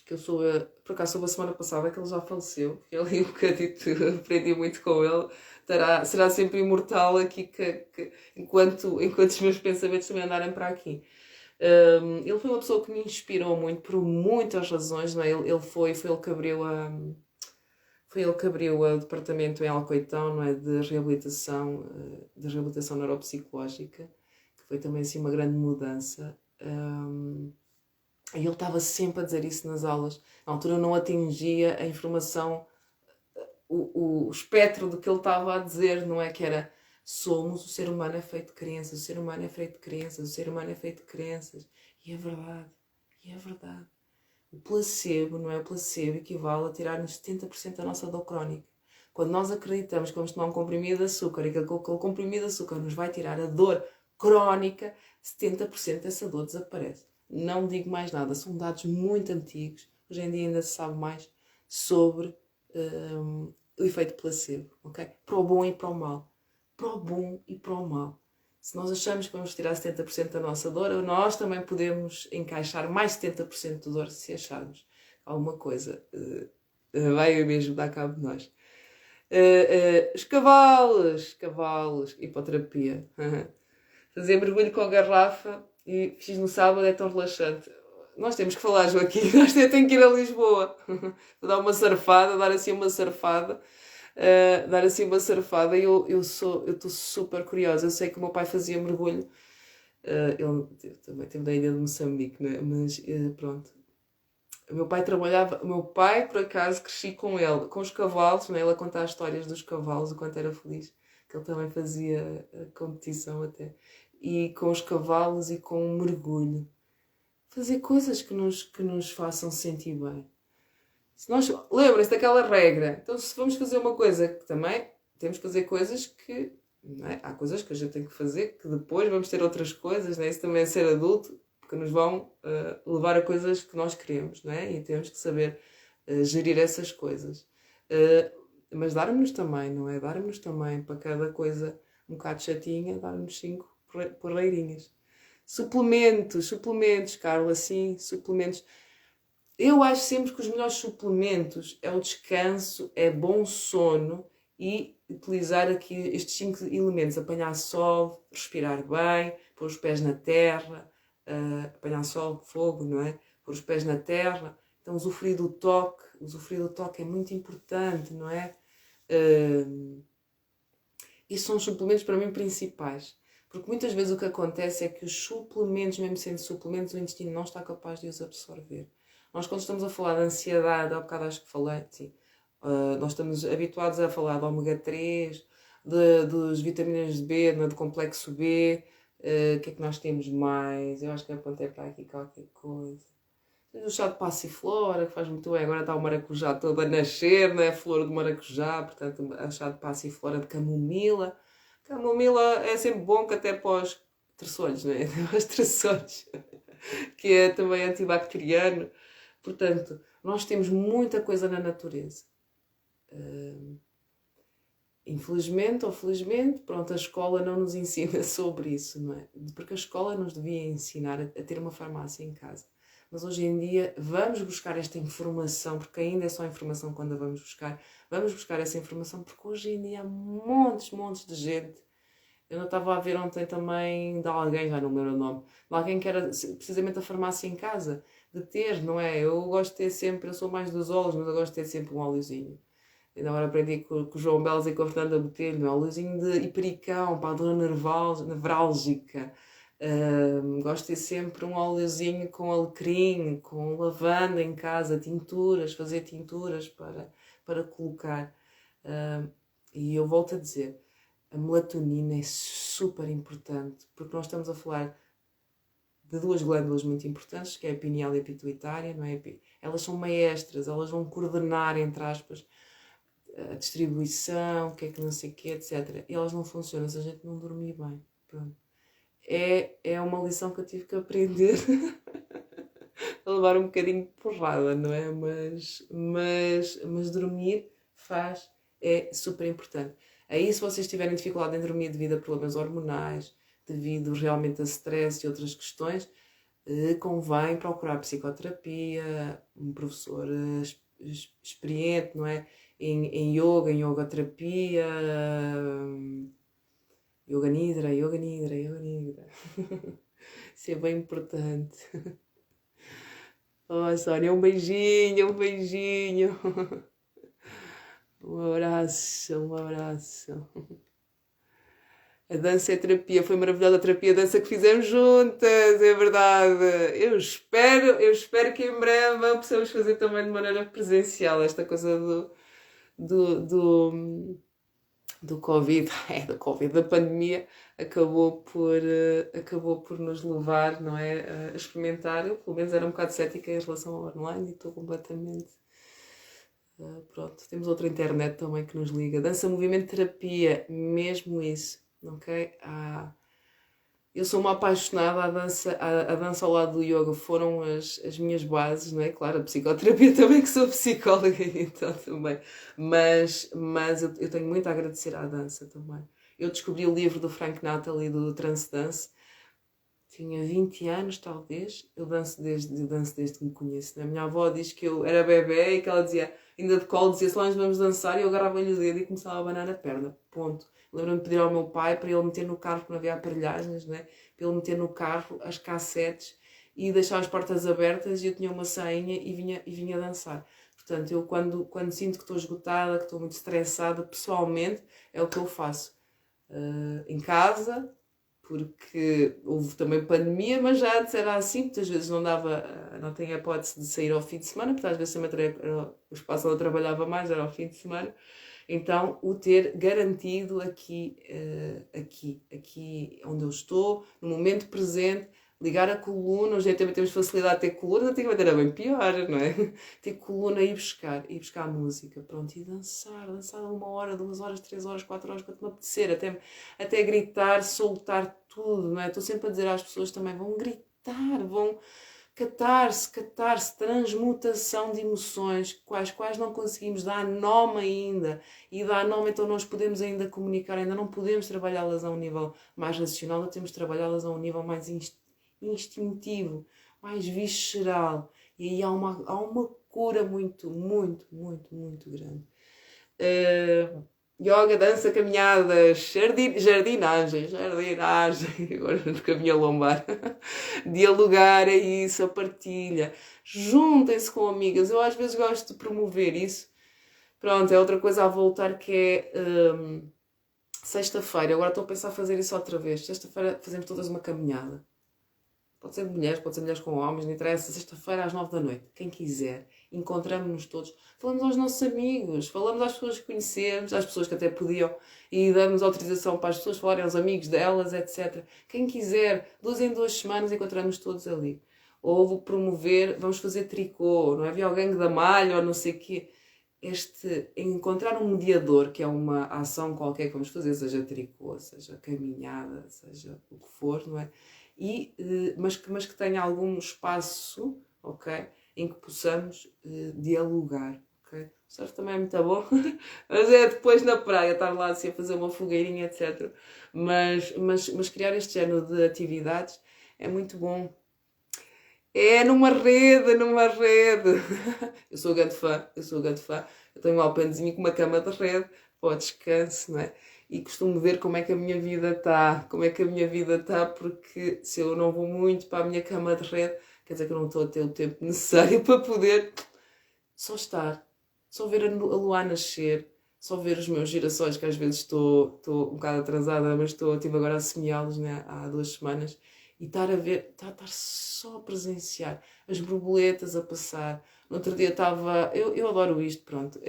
que eu por acaso soube a semana passada que ele já faleceu. Fiquei ali um bocadito, aprendi muito com ele. Será sempre imortal aqui enquanto os meus pensamentos também andarem para aqui. Ele foi uma pessoa que me inspirou muito por muitas razões, não é? Ele foi ele que abriu o departamento em Alcoitão, não é? de reabilitação neuropsicológica, que foi também assim uma grande mudança. E ele estava sempre a dizer isso nas aulas. Na altura eu não atingia a informação, o espectro do que ele estava a dizer, não é? Que era: o ser humano é feito de crenças, o ser humano é feito de crenças, o ser humano é feito de crenças. E é verdade. O placebo, não é? O placebo equivale a tirar-nos 70% da nossa dor crónica. Quando nós acreditamos que vamos tomar um comprimido de açúcar e que aquele comprimido de açúcar nos vai tirar a dor crónica, 70% dessa dor desaparece. Não digo mais nada, são dados muito antigos. Hoje em dia ainda se sabe mais sobre o efeito placebo, ok? Para o bom e para o mal. Para o bom e para o mal. Se nós achamos que vamos tirar 70% da nossa dor, nós também podemos encaixar mais 70% de dor se acharmos alguma coisa vai mesmo dar cabo de nós. Os cavalos, hipoterapia. Fazer mergulho com a garrafa e fiz no sábado, é tão relaxante. Nós temos que falar, Joaquim, nós temos que ir a Lisboa. Vou dar uma surfada, dar assim uma surfada. dar assim uma surfada. E eu estou super curiosa. Eu sei que o meu pai fazia mergulho. Ele também teve da ilha de Moçambique, né? Mas pronto. O meu pai, por acaso, cresci com ele, com os cavalos, né? Ele a contar as histórias dos cavalos, o quanto era feliz, que ele também fazia competição até. E com os cavalos e com o mergulho. Fazer coisas que nos façam sentir bem. Se nós, lembrem-se daquela regra. Então, se vamos fazer uma coisa que também temos que fazer coisas que. Não é? Há coisas que a gente tem que fazer que depois vamos ter outras coisas, né? Isso também é ser adulto, porque nos vão levar a coisas que nós queremos, não é? E temos que saber gerir essas coisas. Mas dar-nos também, não é? Dar-nos também para cada coisa um bocado chatinha, dar-nos 5 porreirinhas. Suplementos, Carla, sim, suplementos. Eu acho sempre que os melhores suplementos é o descanso, é bom sono e utilizar aqui estes 5 elementos. Apanhar sol, respirar bem, pôr os pés na terra, apanhar sol, fogo, não é? Pôr os pés na terra. Então usufruir do toque é muito importante, não é? Isso são os suplementos para mim principais. Porque muitas vezes o que acontece é que os suplementos, mesmo sendo suplementos, o intestino não está capaz de os absorver. Nós, quando estamos a falar de ansiedade, há bocado acho que falei, sim, nós estamos habituados a falar de ômega 3, dos vitaminas B, do complexo B, o que é que nós temos mais? Eu acho que apontei para aqui qualquer coisa. O chá de passiflora, que faz muito bem. Agora está o maracujá todo a nascer, não é? A flor de maracujá, portanto, a chá de passiflora de camomila. Camomila é sempre bom, que até para os terçolhos, não é? Para os terçolhos, que é também antibacteriano. Portanto, nós temos muita coisa na natureza. Infelizmente ou felizmente, pronto, a escola não nos ensina sobre isso, não é? Porque a escola nos devia ensinar a ter uma farmácia em casa. Mas hoje em dia vamos buscar esta informação, porque ainda é só informação quando a vamos buscar. Vamos buscar essa informação porque hoje em dia há montes de gente. Eu não estava a ver ontem também de alguém, já não me lembro o nome, de alguém que era precisamente a farmácia em casa, de ter, não é? Eu gosto de ter sempre, eu sou mais dos óleos, mas eu gosto de ter sempre um óleozinho. Ainda agora aprendi com o João Belos e com a Fernanda Botelho, um óleozinho de hipericão, para a dor nevrálgica. Gosto de ter sempre um óleozinho com alecrim, com lavanda em casa, tinturas, fazer tinturas para colocar. E eu volto a dizer, a melatonina é super importante, porque nós estamos a falar de 2 glândulas muito importantes, que é a pineal e a pituitária, não é? Elas são maestras, elas vão coordenar, entre aspas, a distribuição, o que é que não sei o quê, etc. E elas não funcionam se a gente não dormir bem. Pronto. É uma lição que eu tive que aprender a levar um bocadinho de porrada, não é? Mas dormir é super importante. Aí, se vocês tiverem dificuldade em dormir devido a problemas hormonais, devido realmente a stress e outras questões, convém procurar psicoterapia, um professor experiente, não é? Em yogaterapia, yoga nidra. Isso é bem importante. Oh, Sónia, um beijinho. Um abraço. A dança é terapia, foi maravilhosa a terapia, a dança que fizemos juntas, é verdade. Eu espero que em breve possamos fazer também de maneira presencial esta coisa do Covid, da pandemia, acabou por nos levar, não é, a experimentar. Eu, pelo menos, era um bocado cética em relação ao online e estou completamente... pronto, temos outra internet também que nos liga. Dança, movimento, terapia, mesmo isso, ok? Eu sou uma apaixonada, a dança ao lado do yoga foram as minhas bases, não é? Claro, a psicoterapia também, que sou psicóloga, então também. Mas eu tenho muito a agradecer à dança também. Eu descobri o livro do Frank Natali, do Trance Dance, tinha 20 anos, talvez. Eu danço desde que me conheço. Né? A minha avó diz que eu era bebê e que ela dizia, ainda de colo, dizia, se lá vamos dançar, e eu agarrava-lhe o dedo e começava a abanar a perna. Ponto. Lembro-me de pedir ao meu pai para ele meter no carro, porque não havia aparelhagens, né? Para ele meter no carro as cassetes e deixar as portas abertas, e eu tinha uma sainha e vinha dançar. Portanto, eu quando sinto que estou esgotada, que estou muito estressada, pessoalmente, é o que eu faço. Em casa, porque houve também pandemia, mas já antes era assim, muitas vezes não tinha hipótese de sair ao fim de semana, porque às vezes também o espaço onde eu trabalhava mais era ao fim de semana. Então, o ter garantido aqui onde eu estou, no momento presente, ligar a coluna, hoje também temos facilidade de ter coluna, antigamente era bem pior, não é? Ter coluna e ir buscar música, pronto, e dançar 1 hora, 2 horas, 3 horas, 4 horas, quanto me apetecer, até gritar, soltar tudo, não é? Estou sempre a dizer às pessoas também, vão gritar, vão catarse, transmutação de emoções, quais não conseguimos dar nome ainda, e dar nome então nós podemos ainda comunicar, ainda não podemos trabalhá-las a um nível mais racional, não temos de trabalhá-las a um nível mais instintivo, mais visceral, e aí há uma cura muito, muito, muito, muito grande. Yoga, dança, caminhadas, jardinagem, agora com a minha lombar. Dialogar é isso, a partilha. Juntem-se com amigas. Eu às vezes gosto de promover isso. Pronto, é outra coisa a voltar que é sexta-feira. Agora estou a pensar fazer isso outra vez. Sexta-feira fazemos todas uma caminhada. Pode ser mulheres com homens, não interessa. Sexta-feira às 9 da noite. Quem quiser. Encontramos-nos todos. Falamos aos nossos amigos. Falamos às pessoas que conhecemos, às pessoas que até podiam. E damos autorização para as pessoas falarem aos amigos delas, etc. Quem quiser, 2 em 2 semanas encontramos todos ali. Ou vou promover, vamos fazer tricô, não é? Havia alguém da malha ou não sei o quê. Encontrar um mediador, que é uma ação qualquer que vamos fazer, seja tricô, seja caminhada, seja o que for, não é? Mas que tenha algum espaço, ok? Em que possamos dialogar, ok? O surf também é muito bom, mas é depois na praia, estar lá assim a fazer uma fogueirinha, etc. Mas criar este género de atividades é muito bom. É numa rede. Eu sou grande fã. Eu tenho um alpenzinho com uma cama de rede para o descanso, não é? E costumo ver como é que a minha vida está, porque se eu não vou muito para a minha cama de rede, quer dizer que eu não estou a ter o tempo necessário para poder só estar, só ver a lua nascer, só ver os meus girassóis, que às vezes estou um bocado atrasada, mas estive agora a semeá-los, né, há 2 semanas, e estar só a presenciar as borboletas a passar. No outro dia estava, eu adoro isto, pronto,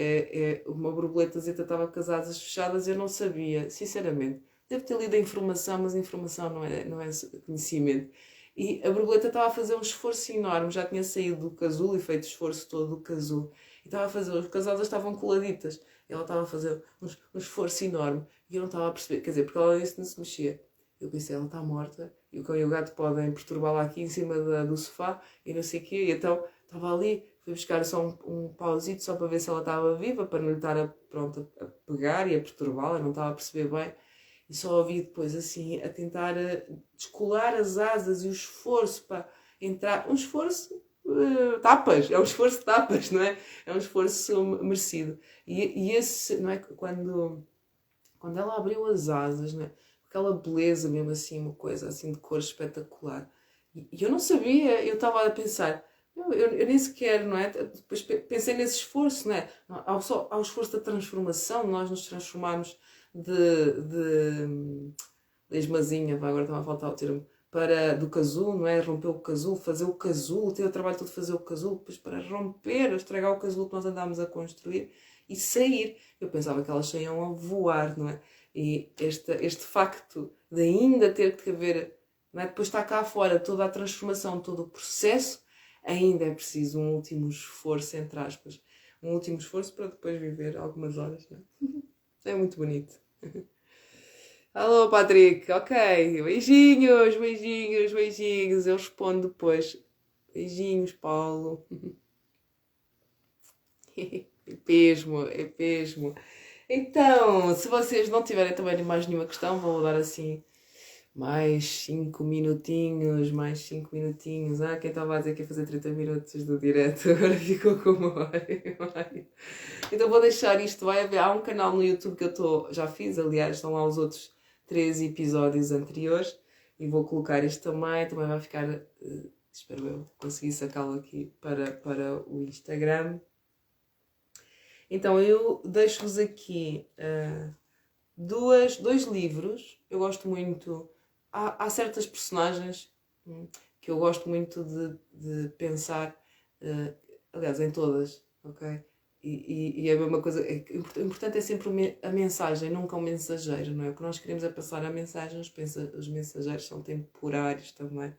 uma borboletazita estava com as asas fechadas e eu não sabia, sinceramente. Devo ter lido a informação, mas a informação não é conhecimento. E a borboleta estava a fazer um esforço enorme, já tinha saído do casulo e feito o esforço todo do casulo. E estava a fazer, as asas estavam coladitas. Ela estava a fazer um esforço enorme. E eu não estava a perceber, quer dizer, porque ela disse que não se mexia. Eu pensei, ela está morta. E o cão e o gato podem perturbá-la aqui em cima do sofá e não sei o quê. E então estava ali, fui buscar só um pauzito só para ver se ela estava viva, para não lhe estar a pegar e a perturbá-la. Não estava a perceber bem. E só ouvi depois assim a tentar descolar as asas e o esforço para entrar. Um esforço tapas, é um esforço de tapas, não é? É um esforço merecido. E esse, não é? Quando ela abriu as asas, não é? Aquela beleza mesmo assim, uma coisa assim de cor espetacular. E eu não sabia, eu estava a pensar, eu nem sequer, não é? Depois pensei nesse esforço, não é? Ao esforço da transformação, nós nos transformarmos de esmazinha, agora estava a faltar o termo, do casulo, não é? Romper o casulo, fazer o casulo, ter o trabalho todo de fazer o casulo, depois para romper, estragar o casulo que nós andámos a construir e sair. Eu pensava que elas saíam a voar, não é? E este facto de ainda ter que haver, não é? Depois está cá fora toda a transformação, todo o processo, ainda é preciso um último esforço, entre aspas. Um último esforço para depois viver algumas horas, não é? É muito bonito. Alô, Patrick, ok. Beijinhos. Eu respondo depois. Beijinhos, Paulo. É pesmo. Então, se vocês não tiverem também mais nenhuma questão, vou dar assim mais 5 minutinhos. Quem estava a dizer que ia fazer 30 minutos do direto, agora ficou com 1 hora. Então vou deixar isto, há um canal no YouTube que eu já fiz, aliás, estão lá os outros 3 episódios anteriores, e vou colocar este também vai ficar, espero eu conseguir sacá-lo aqui para o Instagram. Então eu deixo-vos aqui dois livros. Eu gosto muito. Há certas personagens que eu gosto muito de pensar, aliás, em todas, ok? E é a mesma coisa. O importante é sempre a mensagem, nunca o mensageiro, não é? O que nós queremos é passar a mensagem, os mensageiros são temporários também.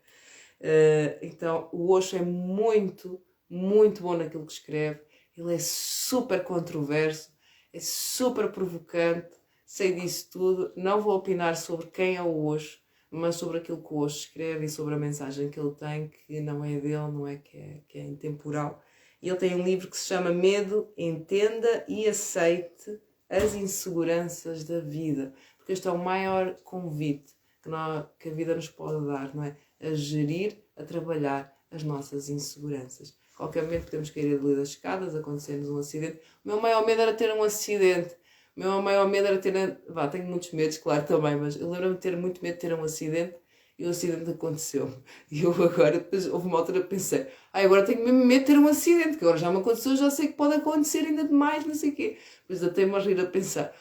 Então o Osho é muito, muito bom naquilo que escreve. Ele é super controverso, é super provocante, sei disso tudo. Não vou opinar sobre quem é o Osho, mas sobre aquilo que o Osho escreve e sobre a mensagem que ele tem, que não é dele, não é que é intemporal. E ele tem um livro que se chama Medo, Entenda e Aceite as Inseguranças da Vida. Porque este é o maior convite que a vida nos pode dar, não é? A gerir, a trabalhar as nossas inseguranças. A qualquer momento podemos cair ali das escadas, acontecer-nos um acidente. O meu maior medo era ter um acidente. O meu maior medo era ter... tenho muitos medos, claro, também, mas eu lembro-me de ter muito medo de ter um acidente e o acidente aconteceu. E eu agora, depois houve uma altura que pensei, agora tenho mesmo medo de ter um acidente, que agora já me aconteceu, já sei que pode acontecer ainda demais, não sei o quê. Depois até-me a rir a pensar,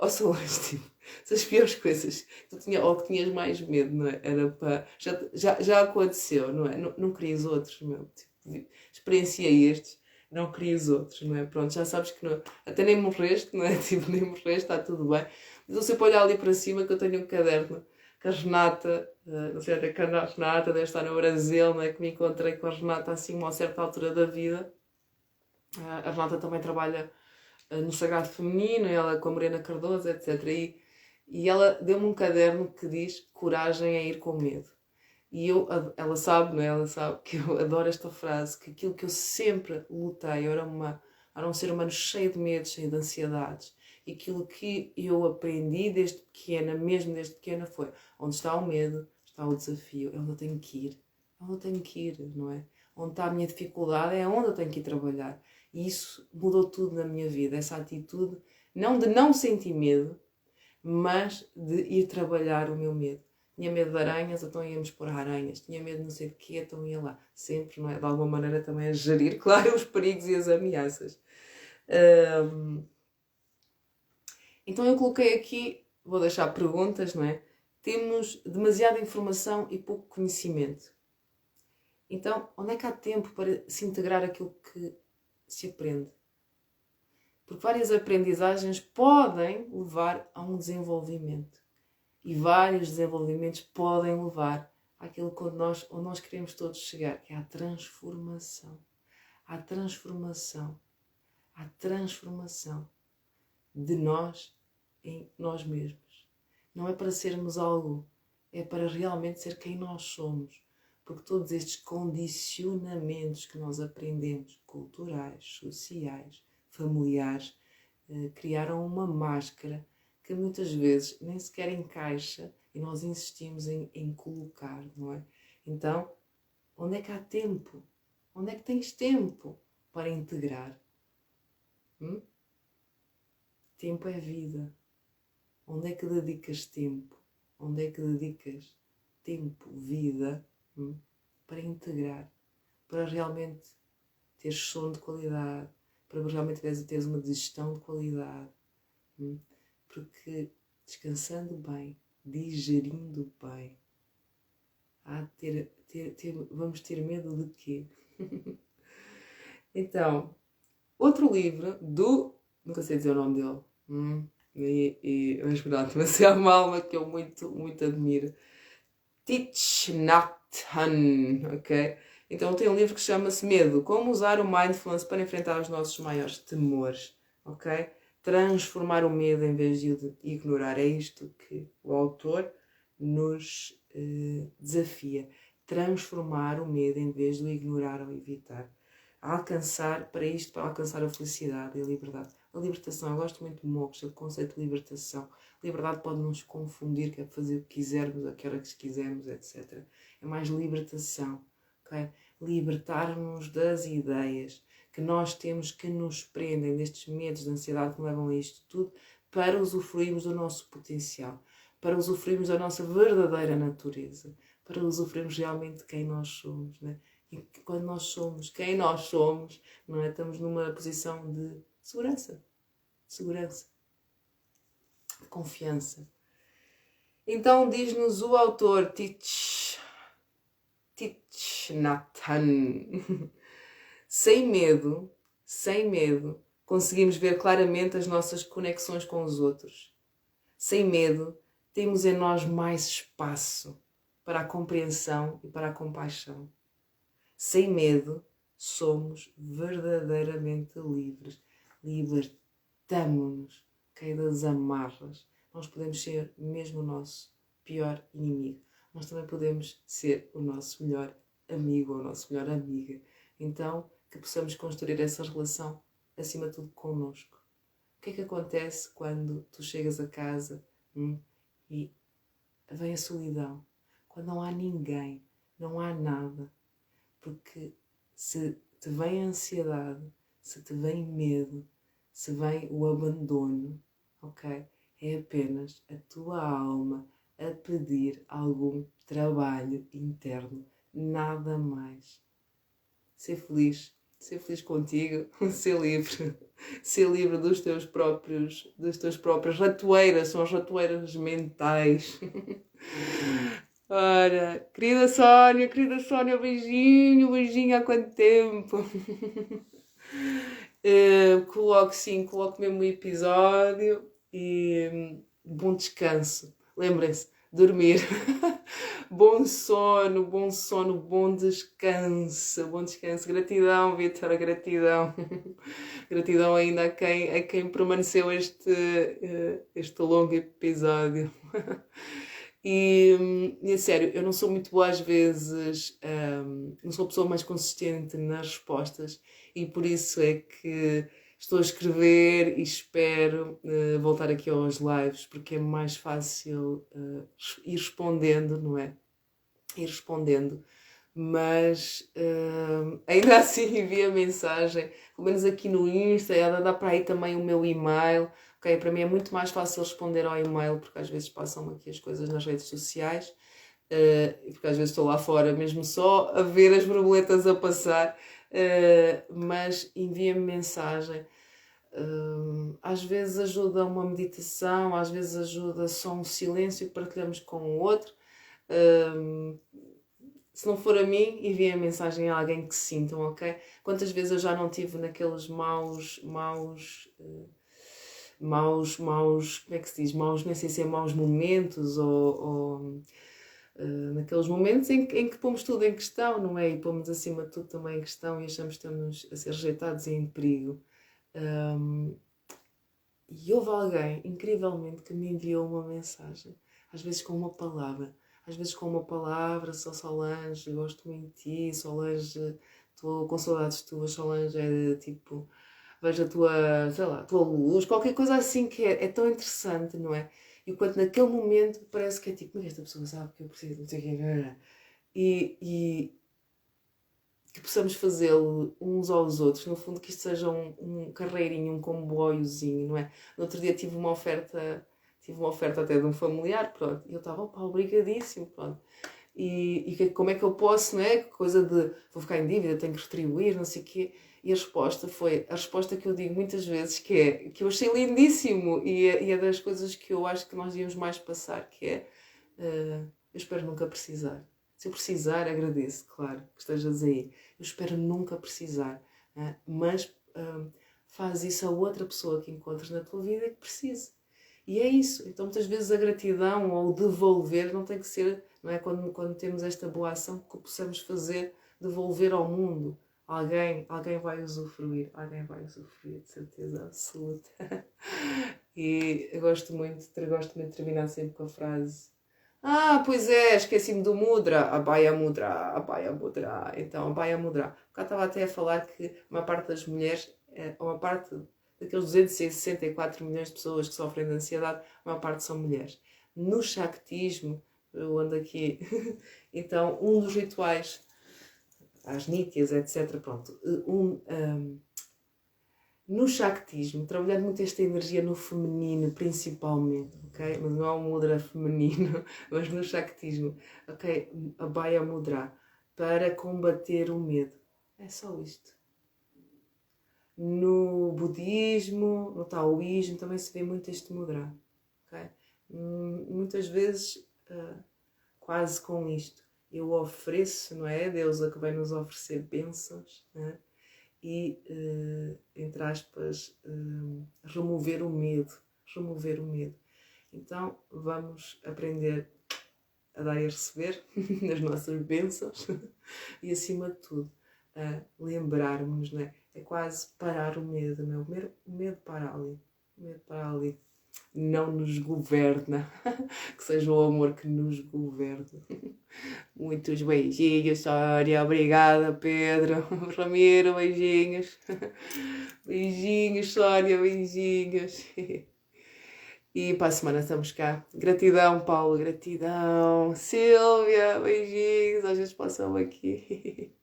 Solange, tipo, as piores coisas que tu tinhas, ou que tinhas mais medo, não é? Era para... Já aconteceu, não é? Não querias outros, meu. Tipo, experienciei estes, não querias outros, não é? Pronto, já sabes que não, até nem morreste, não é? Tipo, nem morreste, está tudo bem. Mas eu sempre olhar ali para cima que eu tenho um caderno que a Renata, não sei até que a Renata deve estar no Brasil, não é? Que me encontrei com a Renata assim a uma certa altura da vida. A Renata também trabalha no Sagrado Feminino, ela com a Morena Cardoso, etc. E ela deu-me um caderno que diz coragem é ir com medo. E ela sabe, não é? Ela sabe que eu adoro esta frase, que aquilo que eu sempre lutei, eu era um ser humano cheio de medos, cheio de ansiedades. E aquilo que eu aprendi desde pequena, mesmo desde pequena, foi onde está o medo, está o desafio, é onde eu tenho que ir. É onde eu tenho que ir, não é? Onde está a minha dificuldade é onde eu tenho que ir trabalhar. E isso mudou tudo na minha vida, essa atitude, não de não sentir medo, mas de ir trabalhar o meu medo. Tinha medo de aranhas, então íamos pôr aranhas. Tinha medo de não sei de quê, então ia lá. Sempre, não é? De alguma maneira também a gerir, claro, os perigos e as ameaças. Então eu coloquei aqui, vou deixar perguntas, não é? Temos demasiada informação e pouco conhecimento. Então, onde é que há tempo para se integrar aquilo que se aprende? Porque várias aprendizagens podem levar a um desenvolvimento. E vários desenvolvimentos podem levar àquilo onde nós queremos todos chegar, que é a transformação. A transformação. A transformação de nós em nós mesmos. Não é para sermos algo, é para realmente ser quem nós somos. Porque todos estes condicionamentos que nós aprendemos, culturais, sociais, familiares, criaram uma máscara que muitas vezes nem sequer encaixa e nós insistimos em colocar, não é? Então, onde é que há tempo? Onde é que tens tempo para integrar? Tempo é vida. Onde é que dedicas tempo? Onde é que dedicas tempo, vida, para integrar? Para realmente teres sono de qualidade, para realmente teres uma digestão de qualidade. Porque descansando bem, digerindo bem, vamos ter medo de quê? Então, outro livro nunca sei dizer o nome dele, mas pronto, mas é uma alma que eu muito, muito admiro. Thich Nhat Hanh, ok? Então tem um livro que chama-se Medo, como usar o mindfulness para enfrentar os nossos maiores temores, ok? Transformar o medo em vez de o ignorar. É isto que o autor nos desafia. Transformar o medo em vez de o ignorar ou evitar. Para alcançar a felicidade e a liberdade. A libertação, eu gosto muito do moksha, do conceito de libertação. Liberdade pode nos confundir, que é fazer o que quisermos, a que hora que quisermos, etc. É mais libertação, ok? Libertar-nos das ideias que nós temos que nos prendem, destes medos de ansiedade que levam a isto tudo, para usufruirmos do nosso potencial, para usufruirmos da nossa verdadeira natureza, para usufruirmos realmente de quem nós somos, né? E quando nós somos quem nós somos, não é? Estamos numa posição de Segurança. Segurança. Confiança. Então diz-nos o autor Thich Nhat Hanh. Sem medo, conseguimos ver claramente as nossas conexões com os outros. Sem medo, temos em nós mais espaço para a compreensão e para a compaixão. Sem medo, somos verdadeiramente livres. Libertamo-nos, das amarras. Nós podemos ser mesmo o nosso pior inimigo. Nós também podemos ser o nosso melhor amigo ou a nossa melhor amiga. Então, que possamos construir essa relação, acima de tudo, connosco. O que é que acontece quando tu chegas a casa e vem a solidão? Quando não há ninguém, não há nada. Porque se te vem a ansiedade, se te vem medo, se vem o abandono, ok? É apenas a tua alma a pedir algum trabalho interno, nada mais. Ser feliz contigo, ser livre das tuas próprias ratoeiras, são as ratoeiras mentais. Ora, querida Sónia, beijinho, há quanto tempo? Coloco mesmo o episódio e bom descanso. Lembrem-se, dormir. Bom sono, bom descanso. Gratidão, Vitor, gratidão. Gratidão ainda a quem permaneceu este longo episódio. E a sério, eu não sou muito boa às vezes, não sou a pessoa mais consistente nas respostas e por isso é que estou a escrever e espero voltar aqui aos lives, porque é mais fácil ir respondendo, não é? Ir respondendo, mas ainda assim envia mensagem, pelo menos aqui no Insta, dá para aí também o meu e-mail. Okay, para mim é muito mais fácil responder ao e-mail, porque às vezes passam aqui as coisas nas redes sociais, porque às vezes estou lá fora mesmo só a ver as borboletas a passar, mas envia-me mensagem. Às vezes ajuda uma meditação, às vezes ajuda só um silêncio que partilhamos com o outro. Se não for a mim, enviem a mensagem a alguém que sintam, ok? Quantas vezes eu já não tive naqueles maus, como é que se diz? Nem sei se é maus momentos ou naqueles momentos em que pomos tudo em questão, não é? E pomos acima de tudo também em questão e achamos que estamos a ser rejeitados e em perigo. E houve alguém, incrivelmente, que me enviou uma mensagem, às vezes com uma palavra. Só Solange, gosto muito de ti, Solange, estou com saudades tuas, Solange, é tipo, vejo a tua, sei lá, a tua luz, qualquer coisa assim que é tão interessante, não é? E quando naquele momento parece que é tipo, mas esta pessoa sabe que eu preciso, não sei o que, e que possamos fazê-lo uns aos outros, no fundo que isto seja um carreirinho, um comboiozinho, não é? No outro dia tive uma oferta até de um familiar, pronto, e eu estava, obrigadíssimo, pronto. E como é que eu posso, não é? Coisa de, vou ficar em dívida, tenho que retribuir, não sei o quê. E a resposta foi a resposta que eu digo muitas vezes, que eu achei lindíssimo e é das coisas que eu acho que nós devíamos mais passar, que é, eu espero nunca precisar. Se eu precisar, agradeço, claro, que estejas aí. Eu espero nunca precisar, mas faz isso a outra pessoa que encontras na tua vida que precise. E é isso. Então, muitas vezes a gratidão ou o devolver não tem que ser, não é? Quando temos esta boa ação que possamos fazer, devolver ao mundo. Alguém vai usufruir, de certeza absoluta. E eu gosto muito de terminar sempre com a frase: pois é, esqueci-me do mudra, Abhaya Mudra. Então, Abhaya Mudra. Cá estava até a falar que uma parte das mulheres, uma parte daqueles 264 milhões de pessoas que sofrem de ansiedade, uma parte são mulheres. No Shaktismo, eu ando aqui, então, um dos rituais, as nítias, etc., pronto, no Shaktismo, trabalhando muito esta energia no feminino, principalmente, ok? Mas não é um mudra feminino, mas no Shaktismo, ok? Abhaya Mudra, para combater o medo. É só isto. No budismo, no taoísmo, também se vê muito este mudra. Okay? Muitas vezes, quase com isto, eu ofereço, não é? A deusa que vai nos oferecer bênçãos, não é? E, entre aspas, remover o medo. Então, vamos aprender a dar e a receber as nossas bênçãos e, acima de tudo, a lembrarmos, não é? É quase parar o medo, não é? O medo para ali. O medo para ali. Não nos governa. Que seja o amor que nos governa. Muitos beijinhos, Sónia. Obrigada, Pedro. Ramiro, beijinhos. Beijinhos, Sónia, beijinhos. E para a semana estamos cá. Gratidão, Paulo, gratidão. Silvia, beijinhos. Às vezes passam aqui.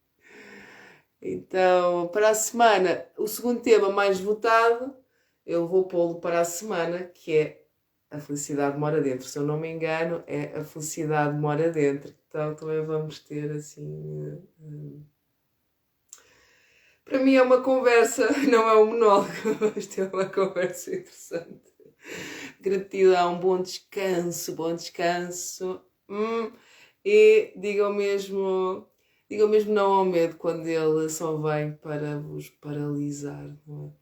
Então, para a semana, o segundo tema mais votado, eu vou pô-lo para a semana, que é a felicidade mora dentro. Se eu não me engano, é a felicidade mora dentro. Então, também vamos ter assim... Para mim é uma conversa, não é um monólogo, mas é uma conversa interessante. Gratidão, bom descanso, bom descanso. E digam mesmo não ao medo quando ele só vem para vos paralisar, não é?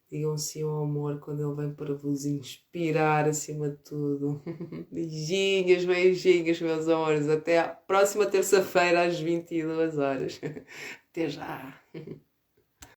Digam sim ao amor quando ele vem para vos inspirar acima de tudo. Beijinhos, beijinhos, meus amores. Até a próxima terça-feira às 22 horas. Até já!